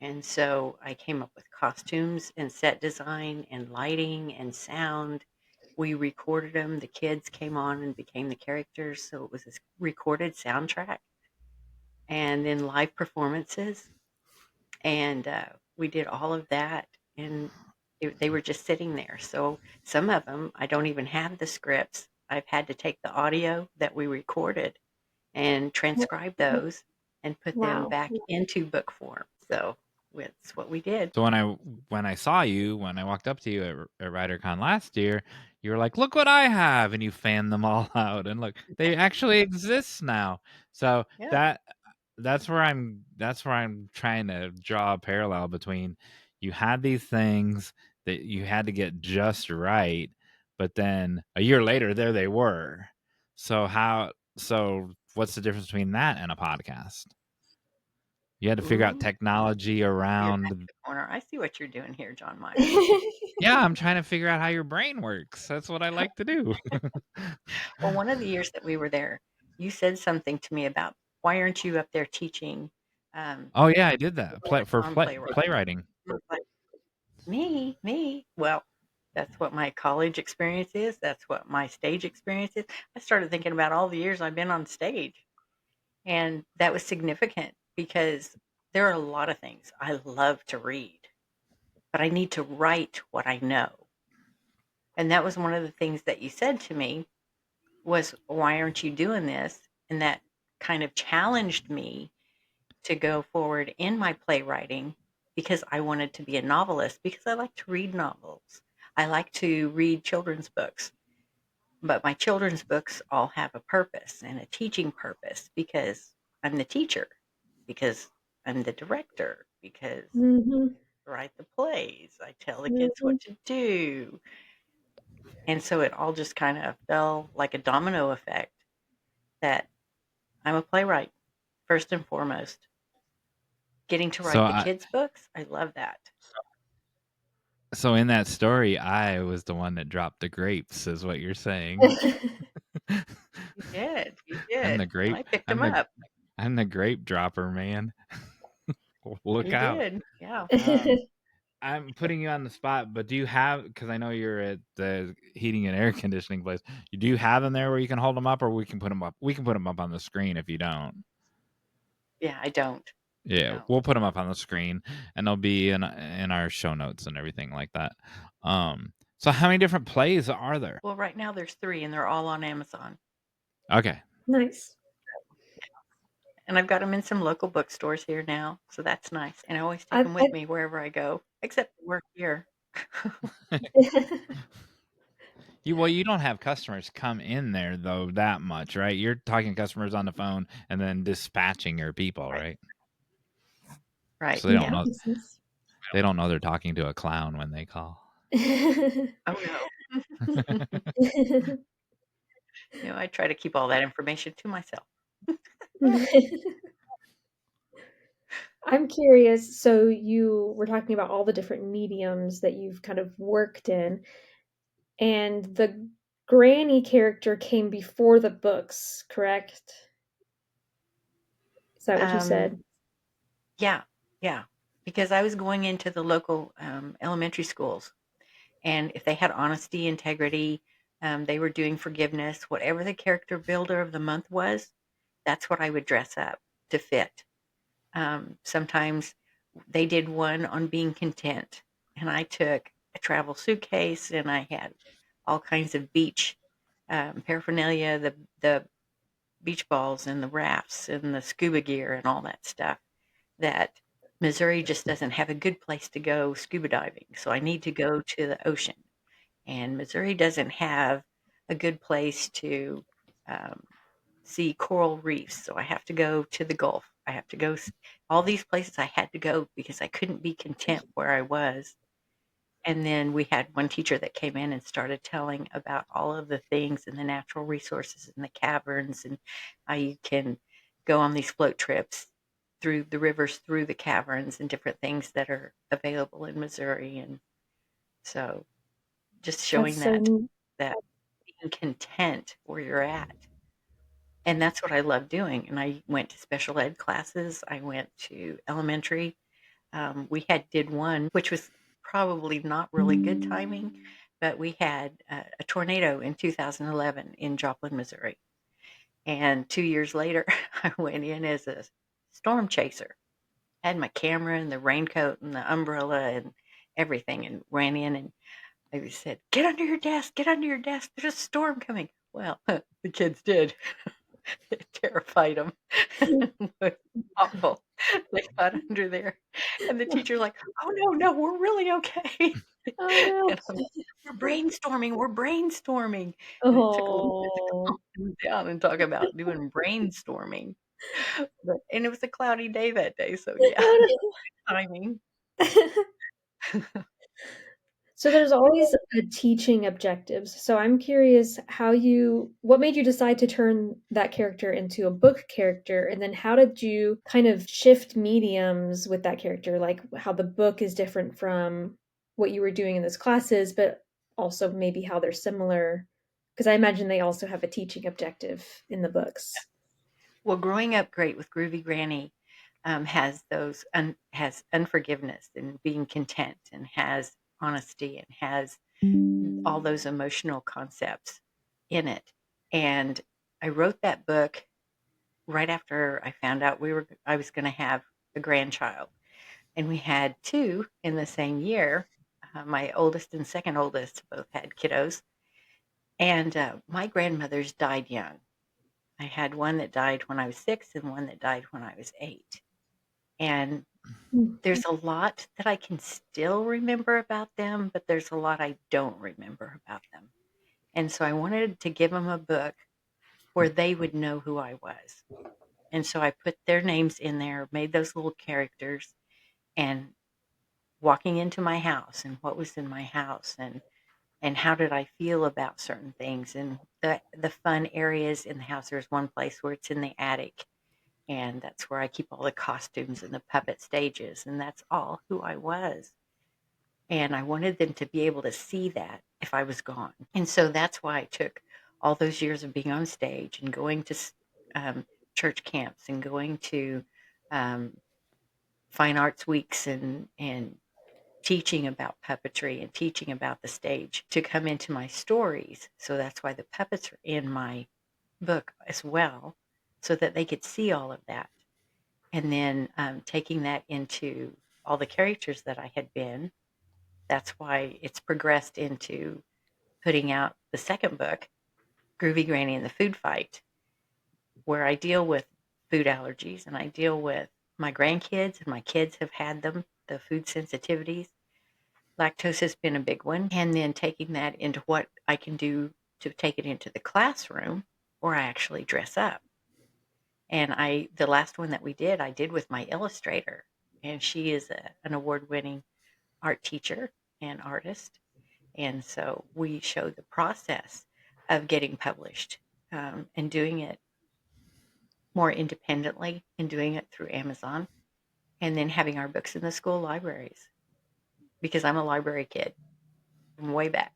And so I came up with costumes and set design and lighting and sound. We recorded them. The kids came on and became the characters. So it was this recorded soundtrack and then live performances. And we did all of that. And they were just sitting there. So some of them, I don't even have the scripts. I've had to take the audio that we recorded and transcribe those and put them Wow. back into book form. So that's what we did. So when I saw you, when I walked up to you at WriterCon last year, you were like, "Look what I have," and you fanned them all out, and look, they actually exist now. So Yeah. that's where I'm trying to draw a parallel between you had these things that you had to get just right, but then a year later there they were. So what's the difference between that and a podcast? You had to figure out Ooh, technology you're back around. to the corner. I see what you're doing here, Jon Meyers. Yeah, I'm trying to figure out how your brain works. That's what I like to do. Well, one of the years that we were there, you said something to me about why aren't you up there teaching um, Oh yeah, I did that. course on Playwright? Playwriting. I was like, me. Well, that's what my college experience is. That's what my stage experience is. I started thinking about all the years I've been on stage. And that was significant because there are a lot of things I love to read, but I need to write what I know. And that was one of the things that you said to me was, why aren't you doing this? And that kind of challenged me to go forward in my playwriting because I wanted to be a novelist because I like to read novels. I like to read children's books, but my children's books all have a purpose and a teaching purpose because I'm the teacher, because I'm the director, because Mm-hmm. I write the plays, I tell the kids Mm-hmm. what to do. And so it all just kind of fell like a domino effect that I'm a playwright, first and foremost. Getting to So write the I kids' books, I love that. so in that story, I was the one that dropped the grapes, is what you're saying. You did, you I'm did. the And grape. I picked I'm them the up. I'm the grape dropper, man. Look You out. did, yeah. I'm putting you on the spot, but do you have? Because I know you're at the heating and air conditioning place. Do you have them there where you can hold them up, or we can put them up? We can put them up on the screen if you don't. Yeah, I don't. Yeah, No. we'll put them up on the screen, and they'll be in our show notes and everything like that. So how many different plays are there? Well, right now there's 3 and they're all on Amazon. Okay, Nice. And I've got them in some local bookstores here now, so that's nice. And I always take I, them I with me wherever I go, except for work here. you don't have customers come in there though that much, right? You're talking customers on the phone and then dispatching your people, Right. right? Right. So yeah. Yeah. they don't know they're talking to a clown when they call. Oh, no. No, I try to keep all that information to myself. I'm curious. So you were talking about all the different mediums that you've kind of worked in, and the granny character came before the books, correct? Is that what you Um, said? yeah, yeah. Because I was going into the local elementary schools, and if they had honesty, integrity, they were doing forgiveness, whatever the character builder of the month was, that's what I would dress up to fit. Sometimes they did one on being content, and I took a travel suitcase and I had all kinds of beach paraphernalia, the beach balls and the rafts and the scuba gear and all that stuff, that Missouri just doesn't have a good place to go scuba diving. So I need to go to the ocean. And Missouri doesn't have a good place to um, see coral reefs. So I have to go to the Gulf. I have to go all these places I had to go because I couldn't be content where I was. And then we had one teacher that came in and started telling about all of the things and the natural resources and the caverns and how you can go on these float trips through the rivers, through the caverns, and different things that are available in Missouri. And so just That's showing so neat. that being content where you're at. And that's what I love doing. And I went to special ed classes. I went to elementary. We did one, which was probably not really good timing, but we had a tornado in 2011 in Joplin, Missouri. And 2 years later, I went in as a storm chaser. I had my camera and the raincoat and the umbrella and everything, and ran in and I said, "Get under your desk, get under your desk. There's a storm coming." Well, the kids did. It terrified them. It was awful. They got under there, and the teacher's like, "Oh, no, no, we're really okay." Oh no. And I'm like, "We're brainstorming, we're brainstorming." And it took a little bit to Oh. calm them down and talk about doing brainstorming. And it was a cloudy day that day, so yeah, timing. So there's always a teaching objectives. So I'm curious what made you decide to turn that character into a book character? And then how did you kind of shift mediums with that character? Like how the book is different from what you were doing in those classes, but also maybe how they're similar. Because I imagine they also have a teaching objective in the books. Well, growing up great with Groovy Granny has has unforgiveness and being content, and has honesty, and has all those emotional concepts in it. And I wrote that book right after I found out I was going to have a grandchild, and we had two in the same year. My oldest and second oldest both had kiddos, and my grandmothers died young. I had one that died when I was 6 and one that died when I was 8. And Mm. there's a lot that I can still remember about them, but there's a lot I don't remember about them. And so I wanted to give them a book where they would know who I was. And so I put their names in there, made those little characters, and walking into my house and what was in my house, and how did I feel about certain things, and the fun areas in the house. There's one place where it's in the attic, and that's where I keep all the costumes and the puppet stages, and that's all who I was. And I wanted them to be able to see that if I was gone. And so that's why I took all those years of being on stage and going to church camps and going to um, fine arts weeks, and teaching about puppetry and teaching about the stage to come into my stories. So that's why the puppets are in my book as well, so that they could see all of that. And then taking that into all the characters that I had been. That's why it's progressed into putting out the second book, Groovy Granny and the Food Fight, where I deal with food allergies, and I deal with my grandkids, and my kids have had them, the food sensitivities. Lactose has been a big one. And then taking that into what I can do to take it into the classroom, where I actually dress up. And the last one that I did with my illustrator, and she is an award-winning art teacher and artist. And so we showed the process of getting published, and doing it more independently, and doing it through Amazon, and then having our books in the school libraries, because I'm a library kid from way back.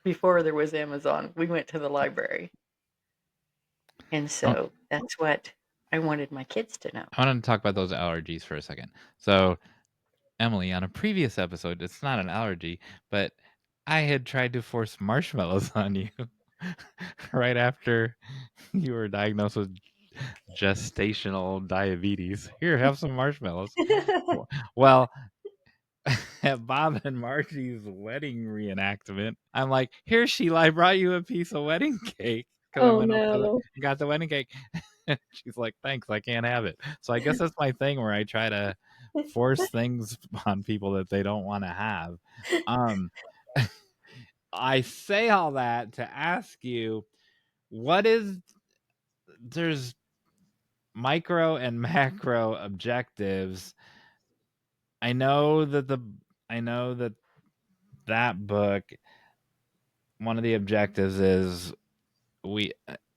Before there was Amazon, we went to the library. And I so that's what I wanted my kids to know. I wanted to talk about those allergies for a second. So, Emily, on a previous episode, it's not an allergy, but I had tried to force marshmallows on you right after you were diagnosed with gestational diabetes. Here, have some marshmallows. Well, at Bob and Margie's wedding reenactment. I'm like, here, Sheila, I brought you a piece of wedding cake because I Oh went up to no. and got the wedding cake. She's like, thanks, I can't have it. So I guess that's my thing where I try to force things on people that they don't want to have. Um, I say all that to ask you, what is there's micro and macro objectives. I know that that book, one of the objectives is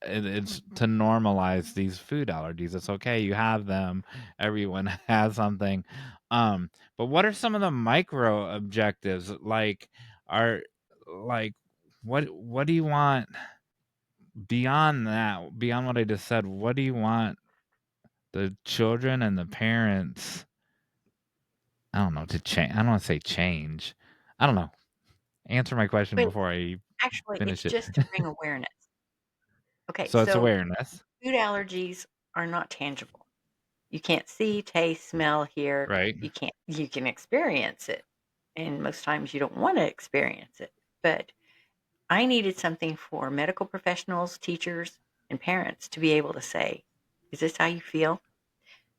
it's to normalize these food allergies. It's okay, you have them. Everyone has something. But what are some of the micro objectives? Are like what do you want beyond that? Beyond what I just said, what do you want the children and the parents, I don't know, to change? I don't want to say change. I don't know. Answer my question But before I actually, it's finish it. just to bring awareness. Okay, So it's so awareness, food allergies are not tangible. You can't see, taste, smell, hear. right? You can experience it. And most times you don't want to experience it. But I needed something for medical professionals, teachers, and parents to be able to say, is this how you feel?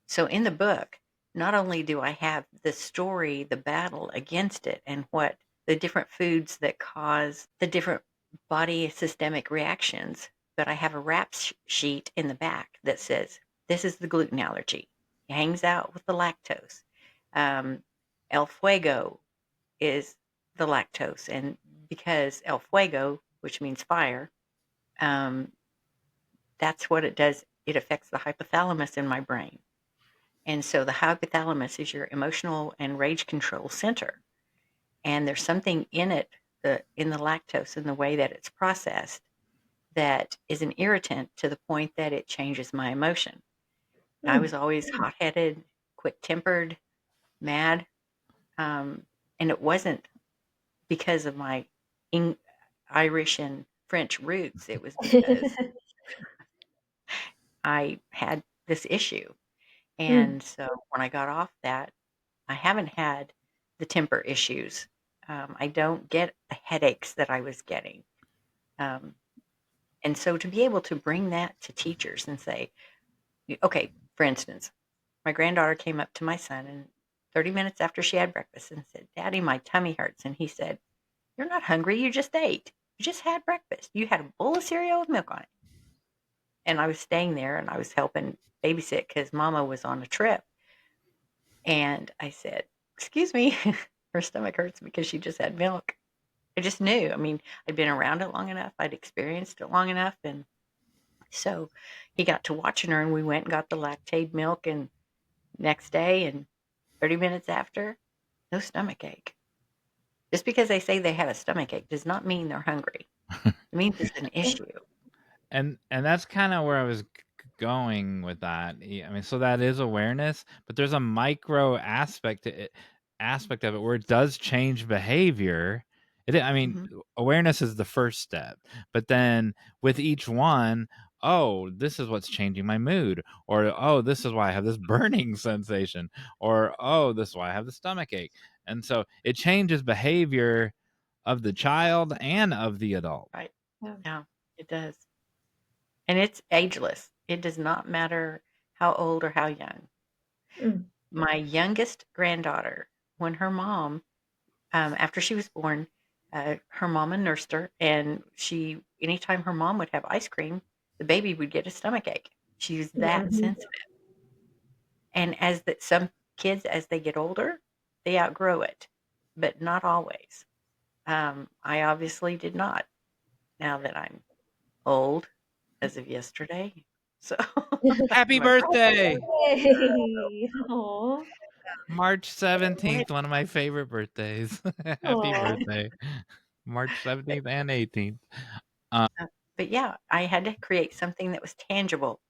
So in the book, not only do I have the story, the battle against it, and what the different foods that cause the different body systemic reactions, but I have a rap sheet in the back that says, this is the gluten allergy. It hangs out with the lactose. El fuego is the lactose. And because el fuego, which means fire, that's what it does. It affects the hypothalamus in my brain. And so the hypothalamus is your emotional and rage control center. And there's something in it, in the lactose, in the way that it's processed, that is an irritant to the point that it changes my emotion. I was always hot-headed, quick-tempered, mad. And it wasn't because of my Irish and French roots. It was because I had this issue. And so when I got off that, I haven't had the temper issues. I don't get the headaches that I was getting. Um, and so to be able to bring that to teachers and say, okay, for instance, my granddaughter came up to my son and 30 minutes after she had breakfast and said, Daddy, my tummy hurts. And he said, you're not hungry. You just ate. You just had breakfast. You had a bowl of cereal with milk on it. And I was staying there and I was helping babysit because Mama was on a trip. And I said, excuse me, her stomach hurts because she just had milk. I just knew. I mean, I'd been around it long enough. I'd experienced it long enough. And so he got to watching her and we went and got the lactate milk and next day and 30 minutes after, no stomach ache. Just because they say they have a stomach ache does not mean they're hungry. It means it's an issue. And that's kind of where I was going with that. I mean, so that is awareness, but there's a micro aspect to it, aspect of it where it does change behavior. I mean, awareness is the first step, but then with each one, oh, this is what's changing my mood, or oh, this is why I have this burning sensation, or oh, this is why I have the stomach ache, and so it changes behavior of the child and of the adult. Right. Yeah, it does. And it's ageless. It does not matter how old or how young. My youngest granddaughter, when her mom, after she was born, her mama nursed her, and anytime her mom would have ice cream, the baby would get a stomach ache. She's that sensitive. And some kids, as they get older, they outgrow it, but not always. I obviously did not. Now that I'm old, as of yesterday, so Happy my birthday! Yay! Aw. March 17th, one of my favorite birthdays. Happy Aw. birthday. March 17th and 18th. But yeah, I had to create something that was tangible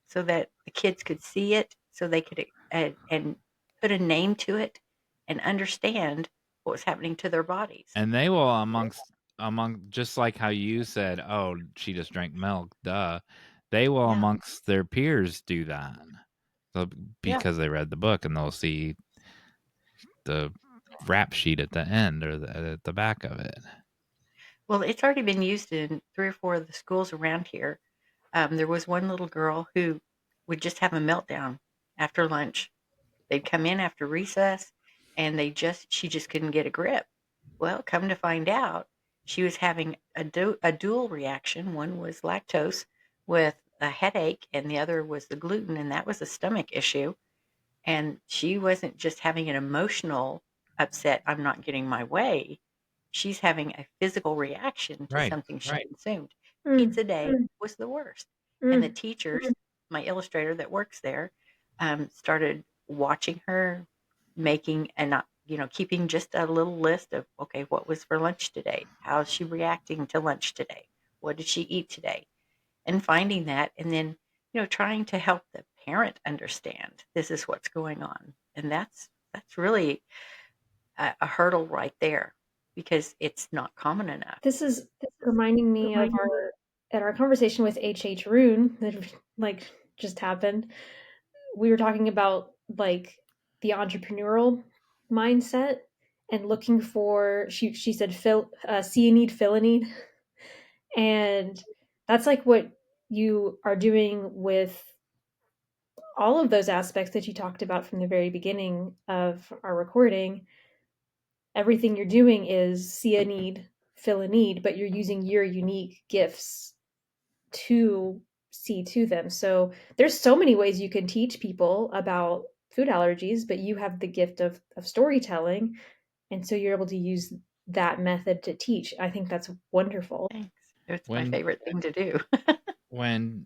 so that the kids could see it, so they could and put a name to it and understand what was happening to their bodies. And they will among just like how you said, "Oh, she just drank milk." Duh. They will Yeah, amongst their peers do that. So yeah, because they read the book and they'll see the rap sheet at the end or at the back of it. Well, it's already been used in 3 or 4 of the schools around here. There was one little girl who would just have a meltdown after lunch. They'd come in after recess, and she just couldn't get a grip. Well, come to find out, she was having a dual reaction. One was lactose with a headache, and the other was the gluten, and that was a stomach issue. And she wasn't just having an emotional upset, I'm not getting my way. She's having a physical reaction to Right. something she consumed. Mm, Pizza day was the worst. And the mm. teachers, my illustrator that works there, started watching her making and not, keeping just a little list of, okay, what was for lunch today? How's she reacting to lunch today? What did she eat today? And finding that, and then, trying to help the parent understand this is what's going on. And that's really a hurdle right there because it's not common enough. This is reminding me of our conversation with H. Rune that like just happened. We were talking about like the entrepreneurial mindset and looking for she said see a need, fill a need. And that's like what you are doing with all of those aspects that you talked about from the very beginning of our recording. Everything you're doing is see a need, fill a need, but you're using your unique gifts to see to them. So there's so many ways you can teach people about food allergies, but you have the gift of storytelling. And so you're able to use that method to teach. I think that's wonderful. Thanks. It's my favorite thing to do. When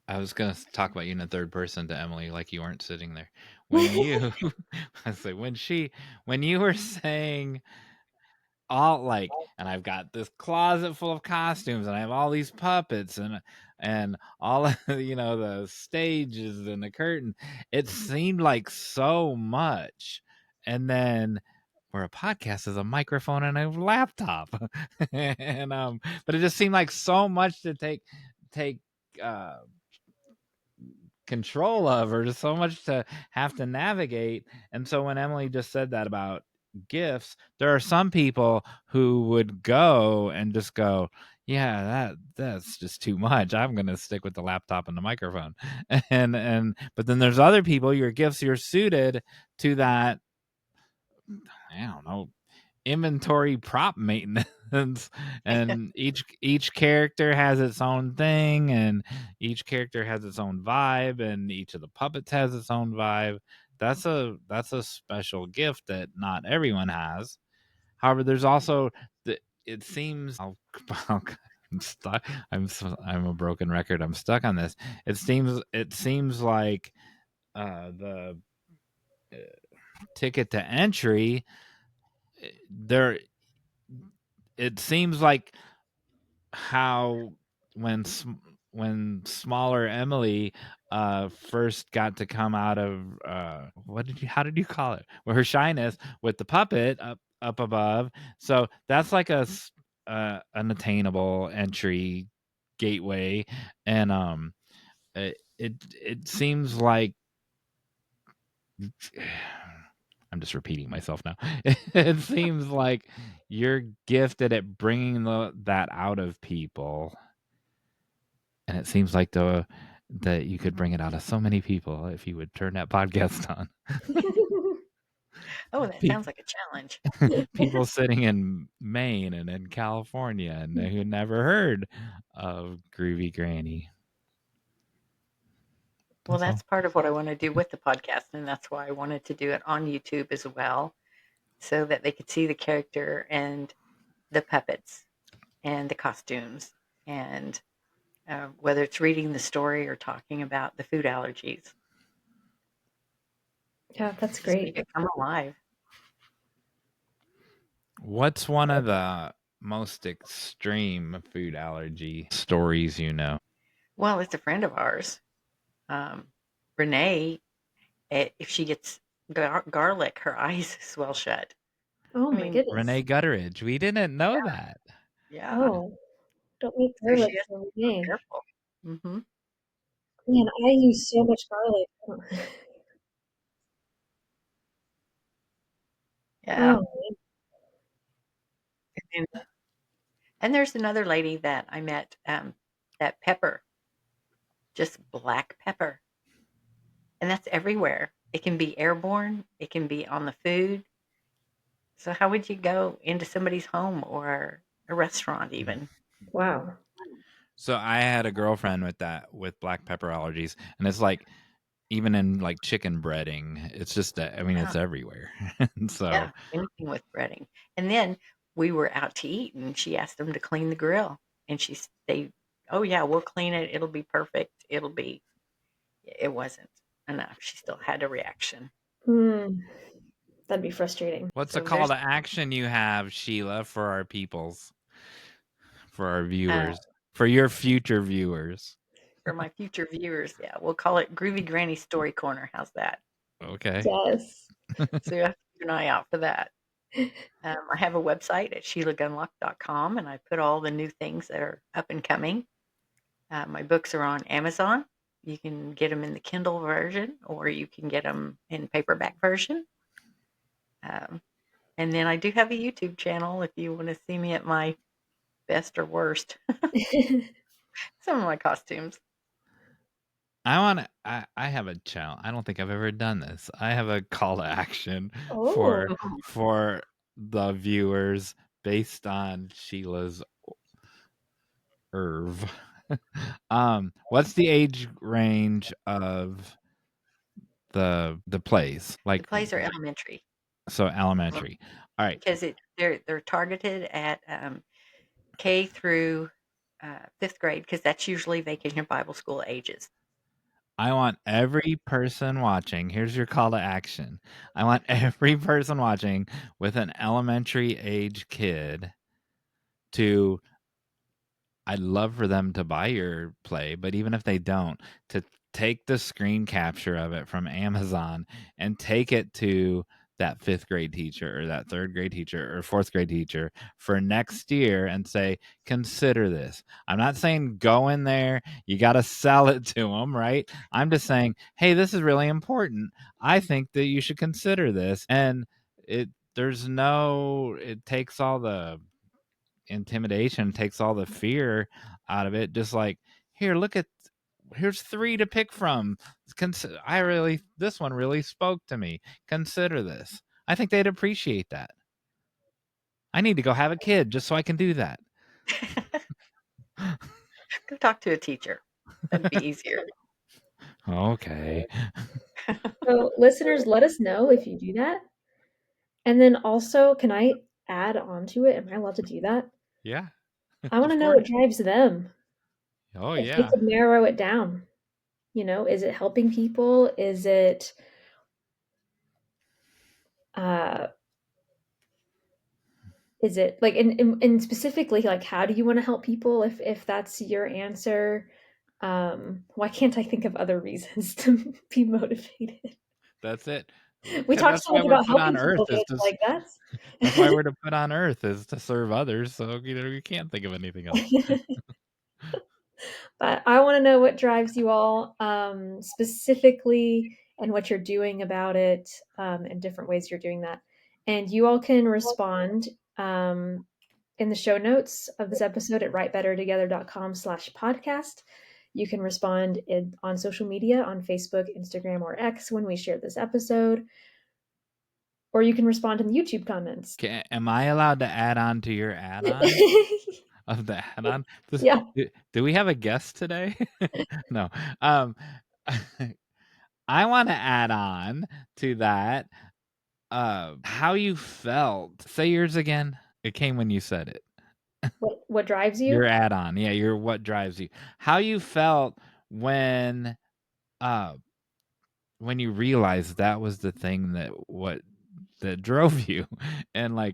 I was gonna talk about you in the third person to Emily, like you weren't sitting there. When you, I say when you were saying all like, and I've got this closet full of costumes, and I have all these puppets, and all of, the stages and the curtain. It seemed like so much, and then where a podcast is a microphone and a laptop, and but it just seemed like so much to take uh control of, or just so much to have to navigate. And so when Emily just said that about gifts, there are some people who would go and just go, yeah, that's just too much. I'm going to stick with the laptop and the microphone. But then there's other people, your gifts, you're suited to that, I don't know, inventory prop maintenance. And each character has its own thing, and each character has its own vibe, and each of the puppets has its own vibe. That's a special gift that not everyone has. However, there's also it seems I'm stuck. I'm a broken record. I'm stuck on this. It seems like the ticket to entry there. It seems like how when smaller Emily first got to come out of how did you call it? Well, her shyness with the puppet up above. So that's like an attainable entry gateway, and it seems like I'm just repeating myself now. It seems like you're gifted at bringing that out of people, and it seems like that you could bring it out of so many people if you would turn that podcast on. Oh, that sounds like a challenge. People sitting in Maine and in California and who never heard of Groovy Granny. Well, that's part of what I want to do with the podcast, and that's why I wanted to do it on YouTube as well, so that they could see the character and the puppets and the costumes, and whether it's reading the story or talking about the food allergies. Yeah, that's Just great. make it come alive. What's one of the most extreme food allergy stories you know? Well, it's a friend of ours, Renee. If she gets garlic, her eyes swell shut. Oh I my mean, goodness. Renee Gutteridge. We didn't know that. yeah. Oh, don't make So garlic she has for to be me. careful. Mm-hmm. Man, I use so much garlic. Yeah, Yeah. Oh, And, and there's another lady that I met, that pepper, just black pepper. And that's everywhere. It can be airborne, it can be on the food. So how would you go into somebody's home or a restaurant even? wow. So I had a girlfriend with black pepper allergies, and it's like even in like chicken breading, it's just I mean Yeah, it's everywhere. And so yeah, anything with breading. And then we were out to eat, and she asked them to clean the grill, and oh yeah, we'll clean it. It'll be perfect. It wasn't enough. She still had a reaction. Hmm. That'd be frustrating. what's a So call there's to action you have, Sheila, for our peoples, for our viewers, for your future viewers? for my future viewers, yeah, we'll call it Groovy Granny Story Corner. How's that? Okay. Yes. So you have to keep an eye out for that. I have a website at sheilagunlock.com, and I put all the new things that are up and coming. My books are on Amazon. You can get them in the Kindle version, or you can get them in paperback version. Um, and then I do have a YouTube channel if you want to see me at my best or worst. Some of my costumes. I have a challenge. I don't think I've ever done this. I have a call to action Oh, for the viewers based on Sheila's Irv. What's the age range of the plays? The Like plays are elementary so elementary. All right. because they're targeted at K through fifth grade because that's usually Vacation Bible School ages. I want every person watching. Here's your call to action. I want every person watching with an elementary age kid to I'd love for them to buy your play, but even if they don't, to take the screen capture of it from Amazon and take it to that fifth grade teacher or that third grade teacher or fourth grade teacher for next year and say, consider this. I'm not saying go in there, you got to sell it to them, right? I'm just saying, hey, this is really important. I think that you should consider this. And it takes all the intimidation, takes all the fear out of it. Just like, here's 3 to pick from. This one really spoke to me. Consider this. I think they'd appreciate that. I need to go have a kid just so I can do that. Go talk to a teacher. That'd be easier. Okay. so listeners, let us know if you do that. And then also, can I add on to it? Am I allowed to do that? Yeah. I want to Of know course. what drives them. Oh If they yeah. could narrow it down, is it helping people? Is it uh like and specifically like how do you want to help people if that's your answer? Why can't I think of other reasons to be motivated? That's it. We talked That's so why much we're about put helping on earth people, but is it's like that's why that's we're to put on earth is to serve others. So you can't think of anything else. But I want to know what drives you all specifically and what you're doing about it and different ways you're doing that. And you all can respond in the show notes of this episode at writebettertogether.com/podcast. You can respond on social media on Facebook, Instagram, or X when we share this episode. Or you can respond in the YouTube comments. Am I allowed to add on to your add-on of the add-on? Yeah. Do we have a guest today? No. I want to add on to that. How you felt. Say yours again. It came when you said it. What drives Your you? add-on. Yeah, your what drives you. How you felt when uh when you realized that was the thing that drove you and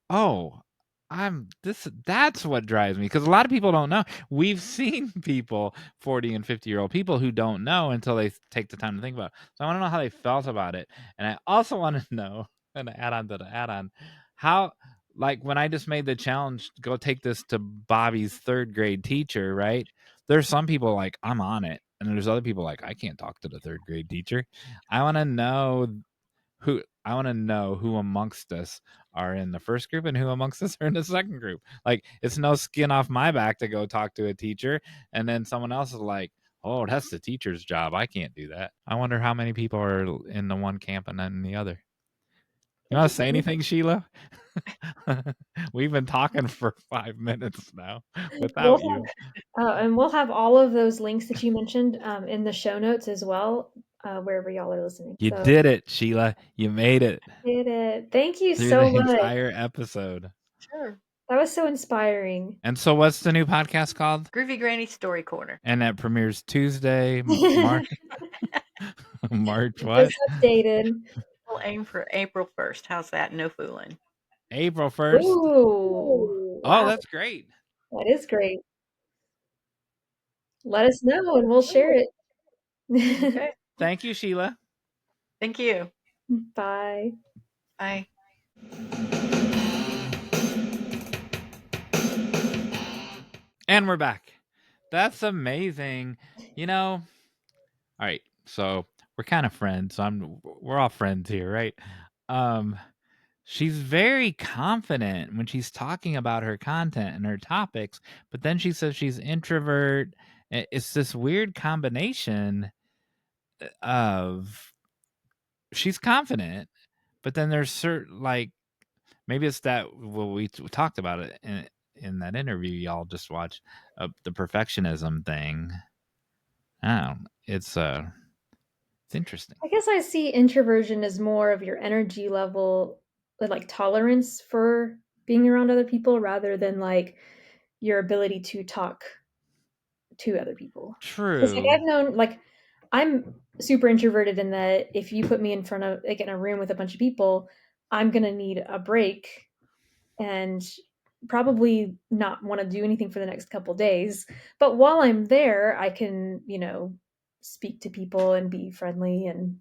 oh, that's what drives me, because a lot of people don't know. We've seen people, 40 and 50-year-old people, who don't know until they take the time to think about it. So I want to know how they felt about it, and I also want to know, and add on to the add-on, how, like, when I just made the challenge, go take this to Bobby's third grade teacher, right? There's some people like, I'm on it, and there's other people like, I can't talk to the third grade teacher. I want to know who I want to know who amongst us are in the first group and who amongst us are in the second group. Like, it's no skin off my back to go talk to a teacher, and then someone else is like, oh, that's the teacher's job. I can't do that. I wonder how many people are in the one camp and then in the other. You want to say anything, Sheila? We've been talking for 5 minutes now without you. And we'll have all of those links that you mentioned in the show notes as well, wherever y'all are listening. You did it, Sheila. You made it. Did it. Thank you through so the much. entire episode. Sure. That was so inspiring. And so what's the new podcast called? Groovy Granny Story Corner. And that premieres Tuesday, March what? Just updated. We'll aim for April 1st. How's that? No fooling. April 1st. Ooh. Oh, wow. That's great. That is great. Let us know and we'll share it. Okay. Thank you, Sheila. Thank you. Bye. Bye. And we're back. That's amazing. You know, all right, so we're kind of friends. We're all friends here, right? She's very confident when she's talking about her content and her topics, but then she says she's introvert. It's this weird combination of she's confident, but then there's certain, like, maybe it's that, well, we talked about it in that interview y'all just watched, the perfectionism thing. It's interesting. I guess I see introversion as more of your energy level, like tolerance for being around other people, rather than like your ability to talk to other people. True. Like, I've known, like, I'm super introverted in that if you put me in front of, like, in a room with a bunch of people, I'm gonna need a break and probably not want to do anything for the next couple days. But while I'm there, I can, speak to people and be friendly and,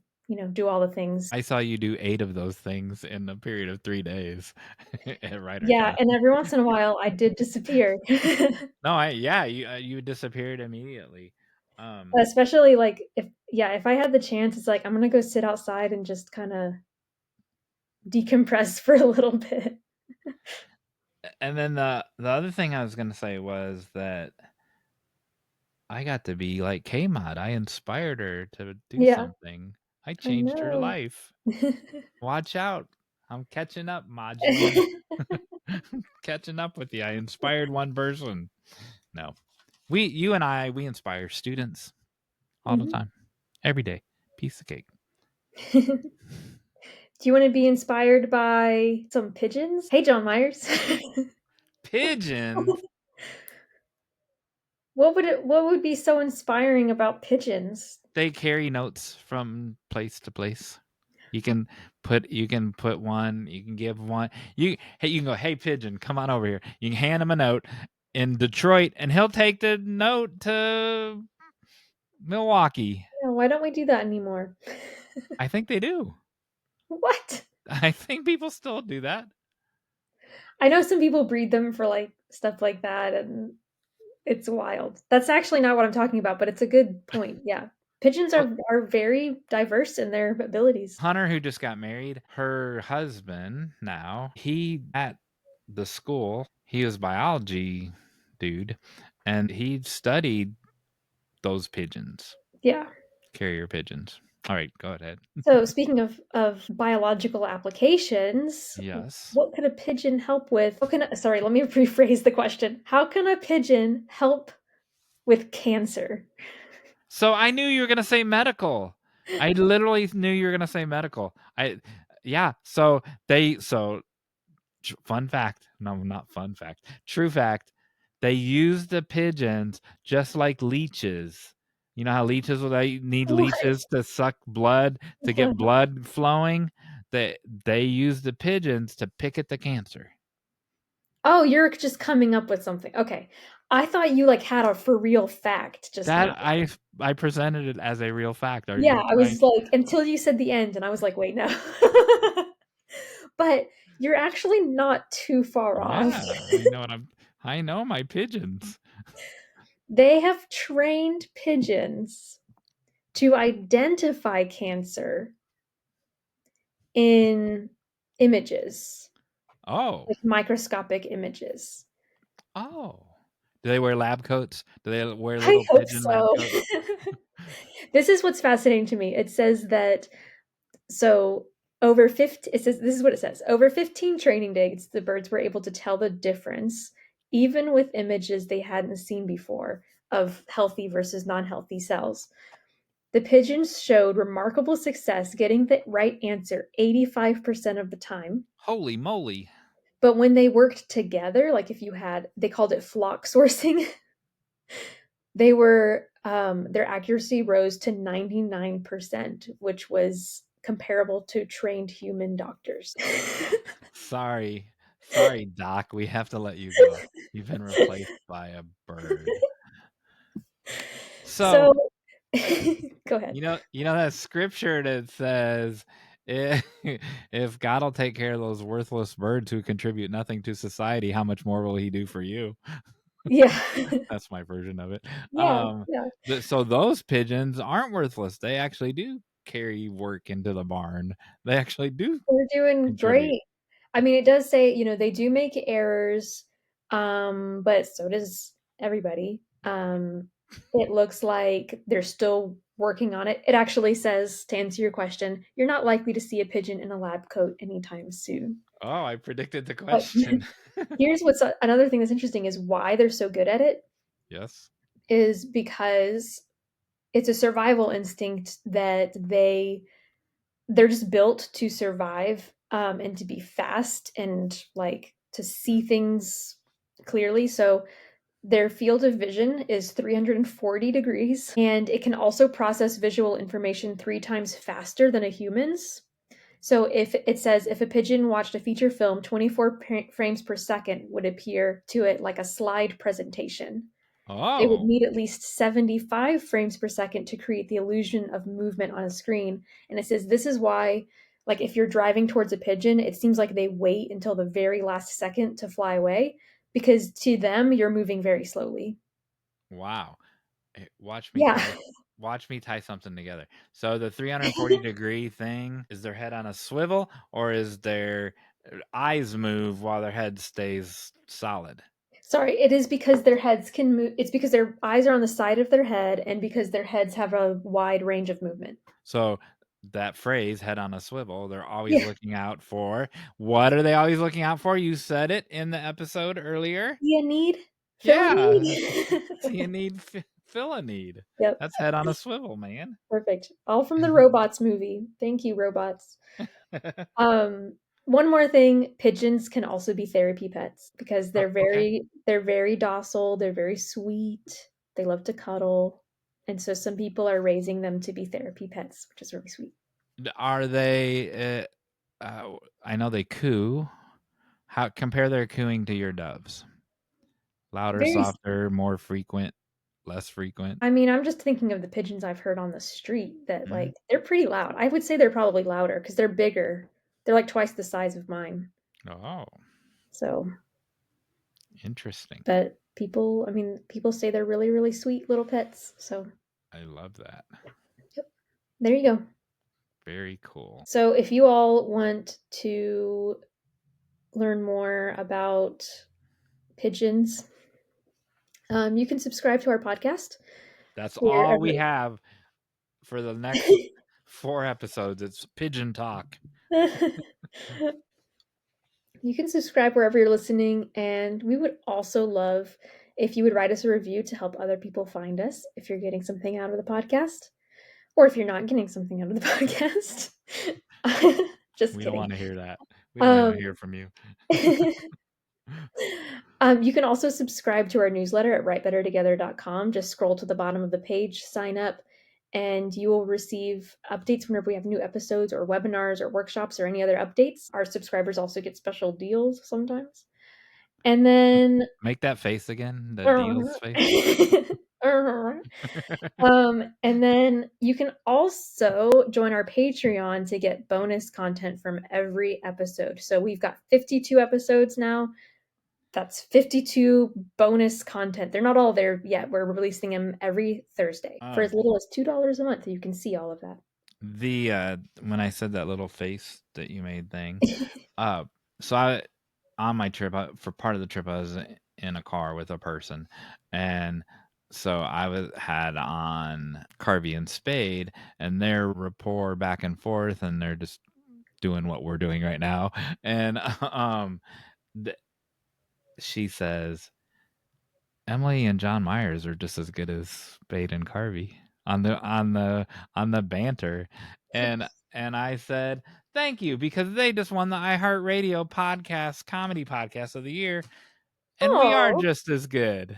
do all the things. I saw you do 8 of those things in a period of 3 days. Yeah, and every once in a while I did disappear. No, you disappeared immediately. Especially like if I had the chance, it's like I'm gonna go sit outside and just kind of decompress for a little bit. And then the other thing I was gonna say was that I got to be like K-Mod. I inspired her to do something. I changed her life. Watch out. I'm catching up, Modglin. Catching up with you. I inspired one person. No. You and I, we inspire students all the time. Every day. Piece of cake. Do you want to be inspired by some pigeons? Hey, Jon Meyers. Pigeons? What would be so inspiring about pigeons? They carry notes from place to place. You can put one, you can give one. You can go, hey, pigeon, come on over here. You can hand him a note in Detroit and he'll take the note to Milwaukee. Yeah, why don't we do that anymore? I think they do. What? I think people still do that. I know some people breed them for like stuff like that, and it's wild. That's actually not what I'm talking about, but it's a good point. Yeah. Pigeons are very diverse in their abilities. Hunter, who just got married, her husband now, he at the school, he was biology dude, and he studied those pigeons. Yeah. Carrier pigeons. All right, go ahead. So speaking of biological applications, yes, what could a pigeon help with? Let me rephrase the question. How can a pigeon help with cancer? So I knew you were going to say medical. I literally knew you were going to say medical. So fun fact. No, not fun fact. True fact. They use the pigeons just like leeches. You know how leeches need leeches to suck blood, to get blood flowing? They use the pigeons to pick at the cancer. Oh, you're just coming up with something. Okay. I thought you like had a for real fact just that now. I presented it as a real fact. I was like, until you said the end, and I was like, wait, no. But you're actually not too far off. I know my pigeons. They have trained pigeons to identify cancer in images, Oh. like microscopic images. Oh. Do they wear lab coats? Do they wear I little hope pigeon lab so. coats? This is what's fascinating to me. It says that so over 50 it says this is what it says. Over 15 training days, the birds were able to tell the difference, even with images they hadn't seen before, of healthy versus non-healthy cells. The pigeons showed remarkable success getting the right answer 85% of the time. Holy moly. But when they worked together, like if you had, they called it flock sourcing, they were, their accuracy rose to 99%, which was comparable to trained human doctors. Sorry. Sorry, Doc. We have to let you go. You've been replaced by a bird. So, So, go ahead. you know that scripture that says if God will take care of those worthless birds who contribute nothing to society, how much more will he do for you? Yeah. That's my version of it. Yeah, yeah. So those pigeons aren't worthless. They actually do carry work into the barn. They actually do We're doing contribute. great. I mean, it does say, they do make errors, but so does everybody. It looks like they're still working on it. It actually says, to answer your question, you're not likely to see a pigeon in a lab coat anytime soon. Oh, I predicted the But question. here's what's another thing that's interesting is why they're so good at it Yes. is because it's a survival instinct that they're just built to survive, and to be fast and like to see things clearly. So their field of vision is 340 degrees, and it can also process visual information 3 times faster than a human's. So if it says if a pigeon watched a feature film, 24 frames per second would appear to it like a slide presentation. They would Oh, need at least 75 frames per second to create the illusion of movement on a screen. And it says this is why, like, if you're driving towards a pigeon, it seems like they wait until the very last second to fly away because to them, you're moving very slowly. wow. Hey, Yeah. watch me tie something together. So the 340-degree thing, is their head on a swivel or is their eyes move while their head stays solid? Sorry, it is because their heads can move. It's because their eyes are on the side of their head and because their heads have a wide range of movement. So that phrase, head on a swivel, they're always Yeah. looking out for. What are they always looking out for? You said it in the episode earlier. See a need? Fill a Yeah. need. See a need, fill a need. Yep. That's head on a swivel, man. Perfect. All from the Robots movie. Thank you, robots. Um, one more thing, pigeons can also be therapy pets because Oh, okay. they're very docile, they're very sweet, they love to cuddle, and so some people are raising them to be therapy pets, which is really sweet. Are they? I know they coo. How compare their cooing to your doves? Louder, Very softer, more frequent, less frequent. I mean, I'm just thinking of the pigeons I've heard on the street that, Mhm. like, they're pretty loud. I would say they're probably louder because 'cause they're bigger. They're, like, twice the size of mine. Oh, So, interesting. but people I mean, people say they're really, really sweet little pets, so, I love that. yep, there you go. Very cool. So if you all want to learn more about pigeons, you can subscribe to our podcast That's all wherever. we have for the next 4 episodes. It's pigeon talk. You can subscribe wherever you're listening, and we would also love if you would write us a review to help other people find us if you're getting something out of the podcast, or if you're not getting something out of the podcast. Just We don't kidding. want to hear that. We don't want Um, to hear from you. You can also subscribe to our newsletter at writebettertogether.com. Just scroll to the bottom of the page, sign up, and you will receive updates whenever we have new episodes or webinars or workshops or any other updates. Our subscribers also get special deals sometimes. And then Make that face again, the deals face. and then you can also join our Patreon to get bonus content from every episode. So we've got 52 episodes now. That's 52 bonus content. They're not all there yet. We're releasing them every Thursday for Um, as little as $2 a month. You can see all of that. When I said that little face that you made thing, so I on my trip for part of the trip I was in a car with a person, and so had on Carvey and Spade, and their rapport back and forth, and they're just doing what we're doing right now, and she says Emily and Jon Meyers are just as good as Spade and Carvey on the banter, and I said thank you because they just won the iHeartRadio podcast comedy podcast of the year, and we are Oh, just as good.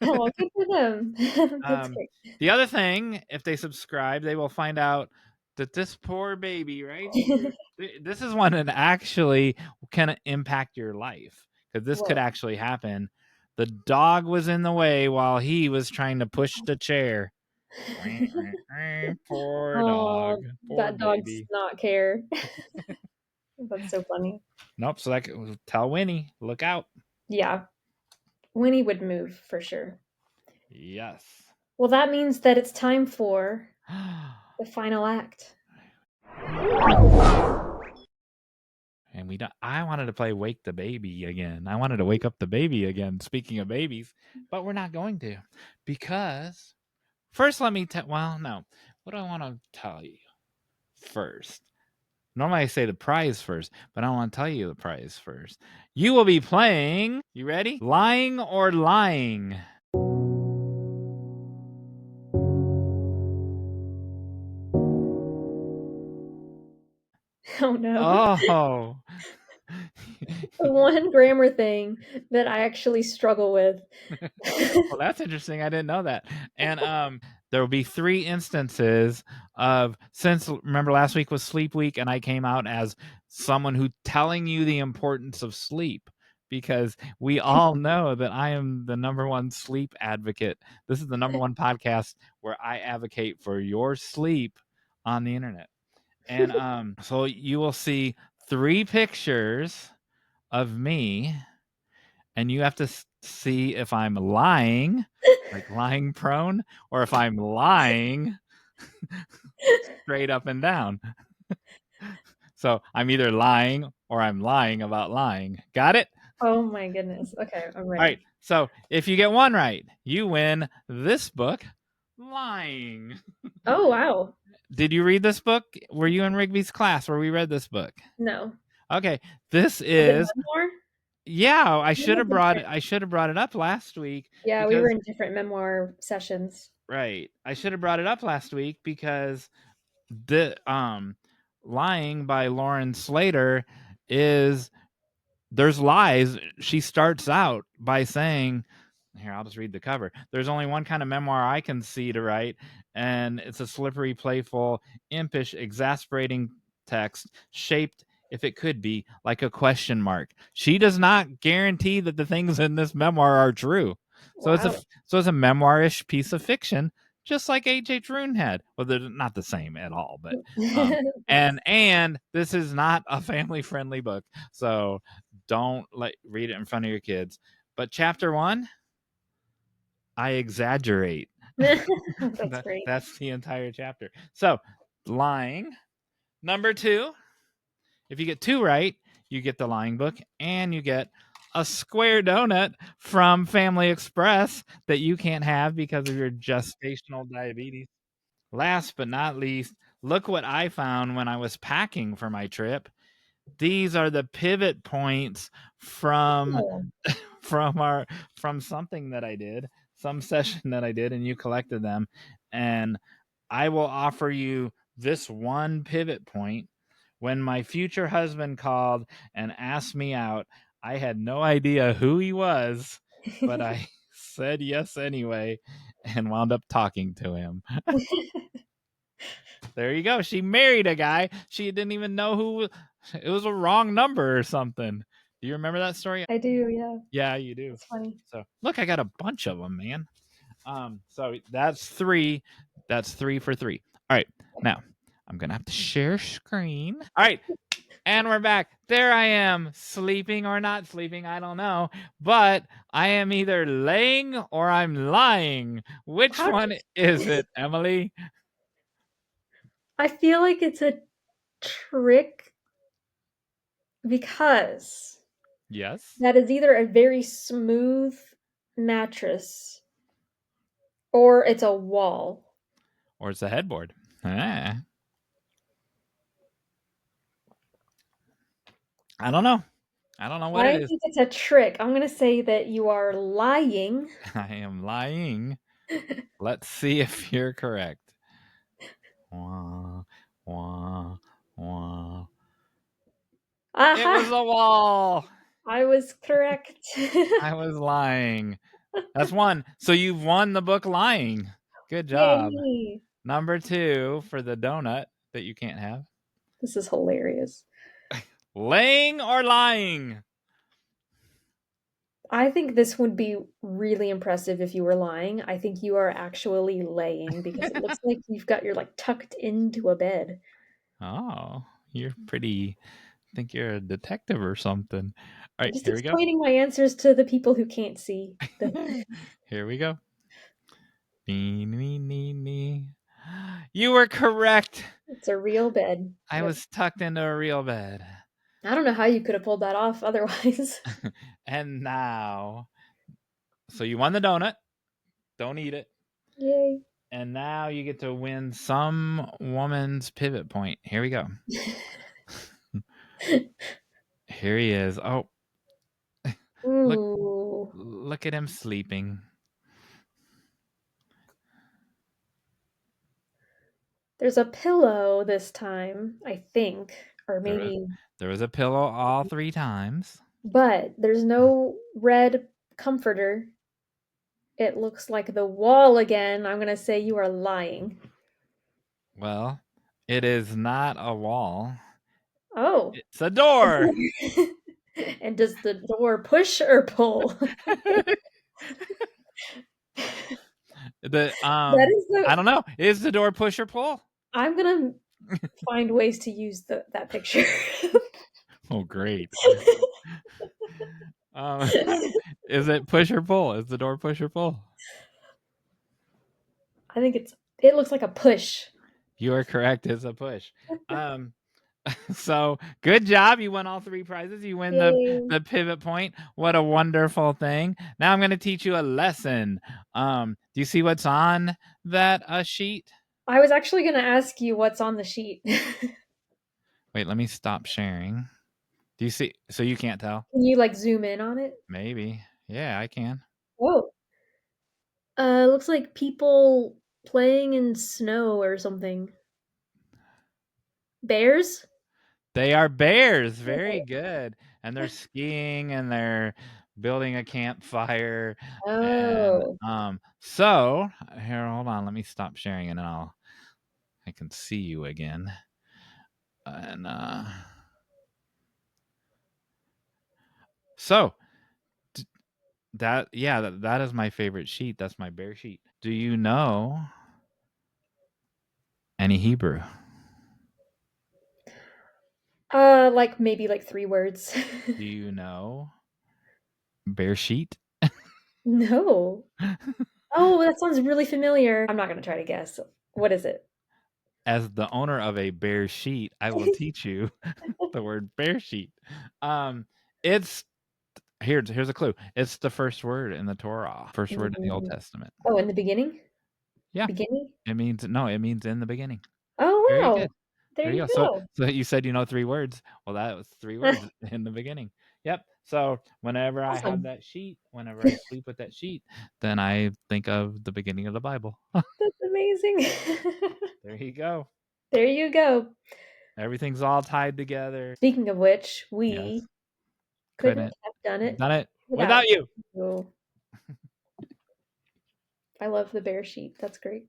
oh, good for them. That's great. The other thing, if they subscribe, they will find out that this poor baby right here, this is one that actually can impact your life because this could Whoa. actually happen. The dog was in the way while he was trying to push the chair. Poor dog, Oh, poor that dog does baby. not care. That's so funny. Nope. So that could tell Winnie, look out. Yeah, Winnie would move for sure. Yes. Well, that means that it's time for the final act. And I wanted to play Wake the Baby again. I wanted to wake up the baby again, speaking of babies, but we're not going to. Because first let me tell no. What do I want to tell you first? Normally I say the prize first, but I want to tell you the prize first. You will be playing, you ready? Lying or Lying. Oh no. Oh. The one grammar thing that I actually struggle with. Well, that's interesting. I didn't know that. And there will be 3 instances of since remember last week was sleep week and I came out as someone who telling you the importance of sleep because we all know that I am the number one sleep advocate. This is the number one podcast where I advocate for your sleep on the internet. And so you will see 3 pictures of me and you have to see if I'm lying, like lying prone, or if I'm lying straight up and down. So I'm either lying or I'm lying about lying. Got it? Oh my goodness. Okay, I'm All ready. right. So if you get one right, you win this book, Lying. Oh wow. Did you read this book? Were you in Rigby's class where we read this book? No. Okay. This Is it is memoir? yeah, I should have brought Different. it up last week Yeah, we were because in different memoir sessions. right. I should have brought it up last week because the Lying by Lauren Slater is there's lies. She starts out by saying, here, I'll just read the cover. There's only one kind of memoir I can see to write, and it's a slippery, playful, impish, exasperating text shaped, if it could be, like a question mark. She does not guarantee that the things in this memoir are true. So Wow. it's a memoirish piece of fiction, just like H.H. Roone had. Well, they're not the same at all, but and this is not a family friendly book, so don't read it in front of your kids. But chapter 1, I exaggerate. That's great. That's the entire chapter. So, lying. Number 2, if you get 2 right, you get the lying book and you get a square donut from Family Express that you can't have because of your gestational diabetes. Last but not least, look what I found when I was packing for my trip. These are the pivot points from Oh, from something that I did, some session that I did, and you collected them. And I will offer you this one pivot point. When my future husband called and asked me out, I had no idea who he was, but I said yes anyway and wound up talking to him. There you go. She married a guy. She didn't even know who it was a wrong number or something. Do you remember that story? I do, yeah. Yeah, you do. It's funny. So look, I got a bunch of them, man. So that's 3. That's 3 for 3. All right. Now I'm gonna have to share screen. All right. And we're back. There I am, sleeping or not sleeping, I don't know. But I am either laying or I'm lying. Which one is it, Emily? I feel like it's a trick because Yes. that is either a very smooth mattress or it's a wall. Or it's a headboard. Ah. I don't know. I don't know what I it is. think it's a trick. I'm gonna say that you are lying. I am lying. Let's see if you're correct. Wah, wah, wah. It was Aha! a wall. I was correct. I was lying. That's one. So you've won the book lying. Good job. Yay! Number 2 for the donut that you can't have. This is hilarious. Laying or lying? I think this would be really impressive if you were lying. I think you are actually laying because it looks like you've got your like tucked into a bed. Oh, you're pretty. I think you're a detective or something. All I'm right, just here we go. explaining my answers to the people who can't see. Here we go. Nee, nee, nee, nee. You were correct. It's a real bed. I Yep. was tucked into a real bed. I don't know how you could have pulled that off otherwise. And now, so you won the donut. Don't eat it. Yay. And now you get to win some woman's pivot point. Here we go. Here he is. Oh, Ooh. look at him sleeping. There's a pillow this time, I think, or There, maybe, there was a pillow all 3 times. but there's no red comforter. It looks like the wall again. I'm gonna say you are lying. Well, it is not a wall. Oh. It's a door. And does the door push or pull? The That is I the don't know. Is the door push or pull? I'm gonna find ways to use that picture. Oh, great. Um, is it push or pull? Is the door push or pull? I think it looks like a push. You are correct. It's a push. So good job. You won all 3 prizes. You win Yay. the pivot point. What a wonderful thing. Now I'm going to teach you a lesson. Do you see what's on that sheet? I was actually gonna ask you what's on the sheet. Wait, let me stop sharing. Do you see? So you can't tell? Can you like zoom in on it? Maybe. Yeah, I can. Whoa. Looks like people playing in snow or something. Bears? They are bears. Very good. And they're skiing and they're building a campfire. And Oh. so here, hold on. Let me stop sharing and I can see you again. And so that that is my favorite sheet. That's my bear sheet. Do you know any Hebrew? Like maybe like 3 words. Do you know bear sheet? No. Oh, that sounds really familiar. I'm not gonna try to guess. What is it? As the owner of a bear sheet, I will teach you the word bear sheet. It's here's a clue. It's the first word in the Torah, first word in the Old Mm. Testament. Oh, in the beginning? Yeah, Beginning? it means no, it means in the beginning. Oh, Very wow. good. There There you you go. So go. so you said you know 3 words. Well, that was 3 words in the beginning. Yep. So whenever I have Awesome. that sheet, whenever I sleep with that sheet, then I think of the beginning of the Bible. That's amazing. There you go. There you go. Everything's all tied together. Speaking of which, Yes. we couldn't Couldn't have done it done it without without you. you. I love the bear sheet. That's great.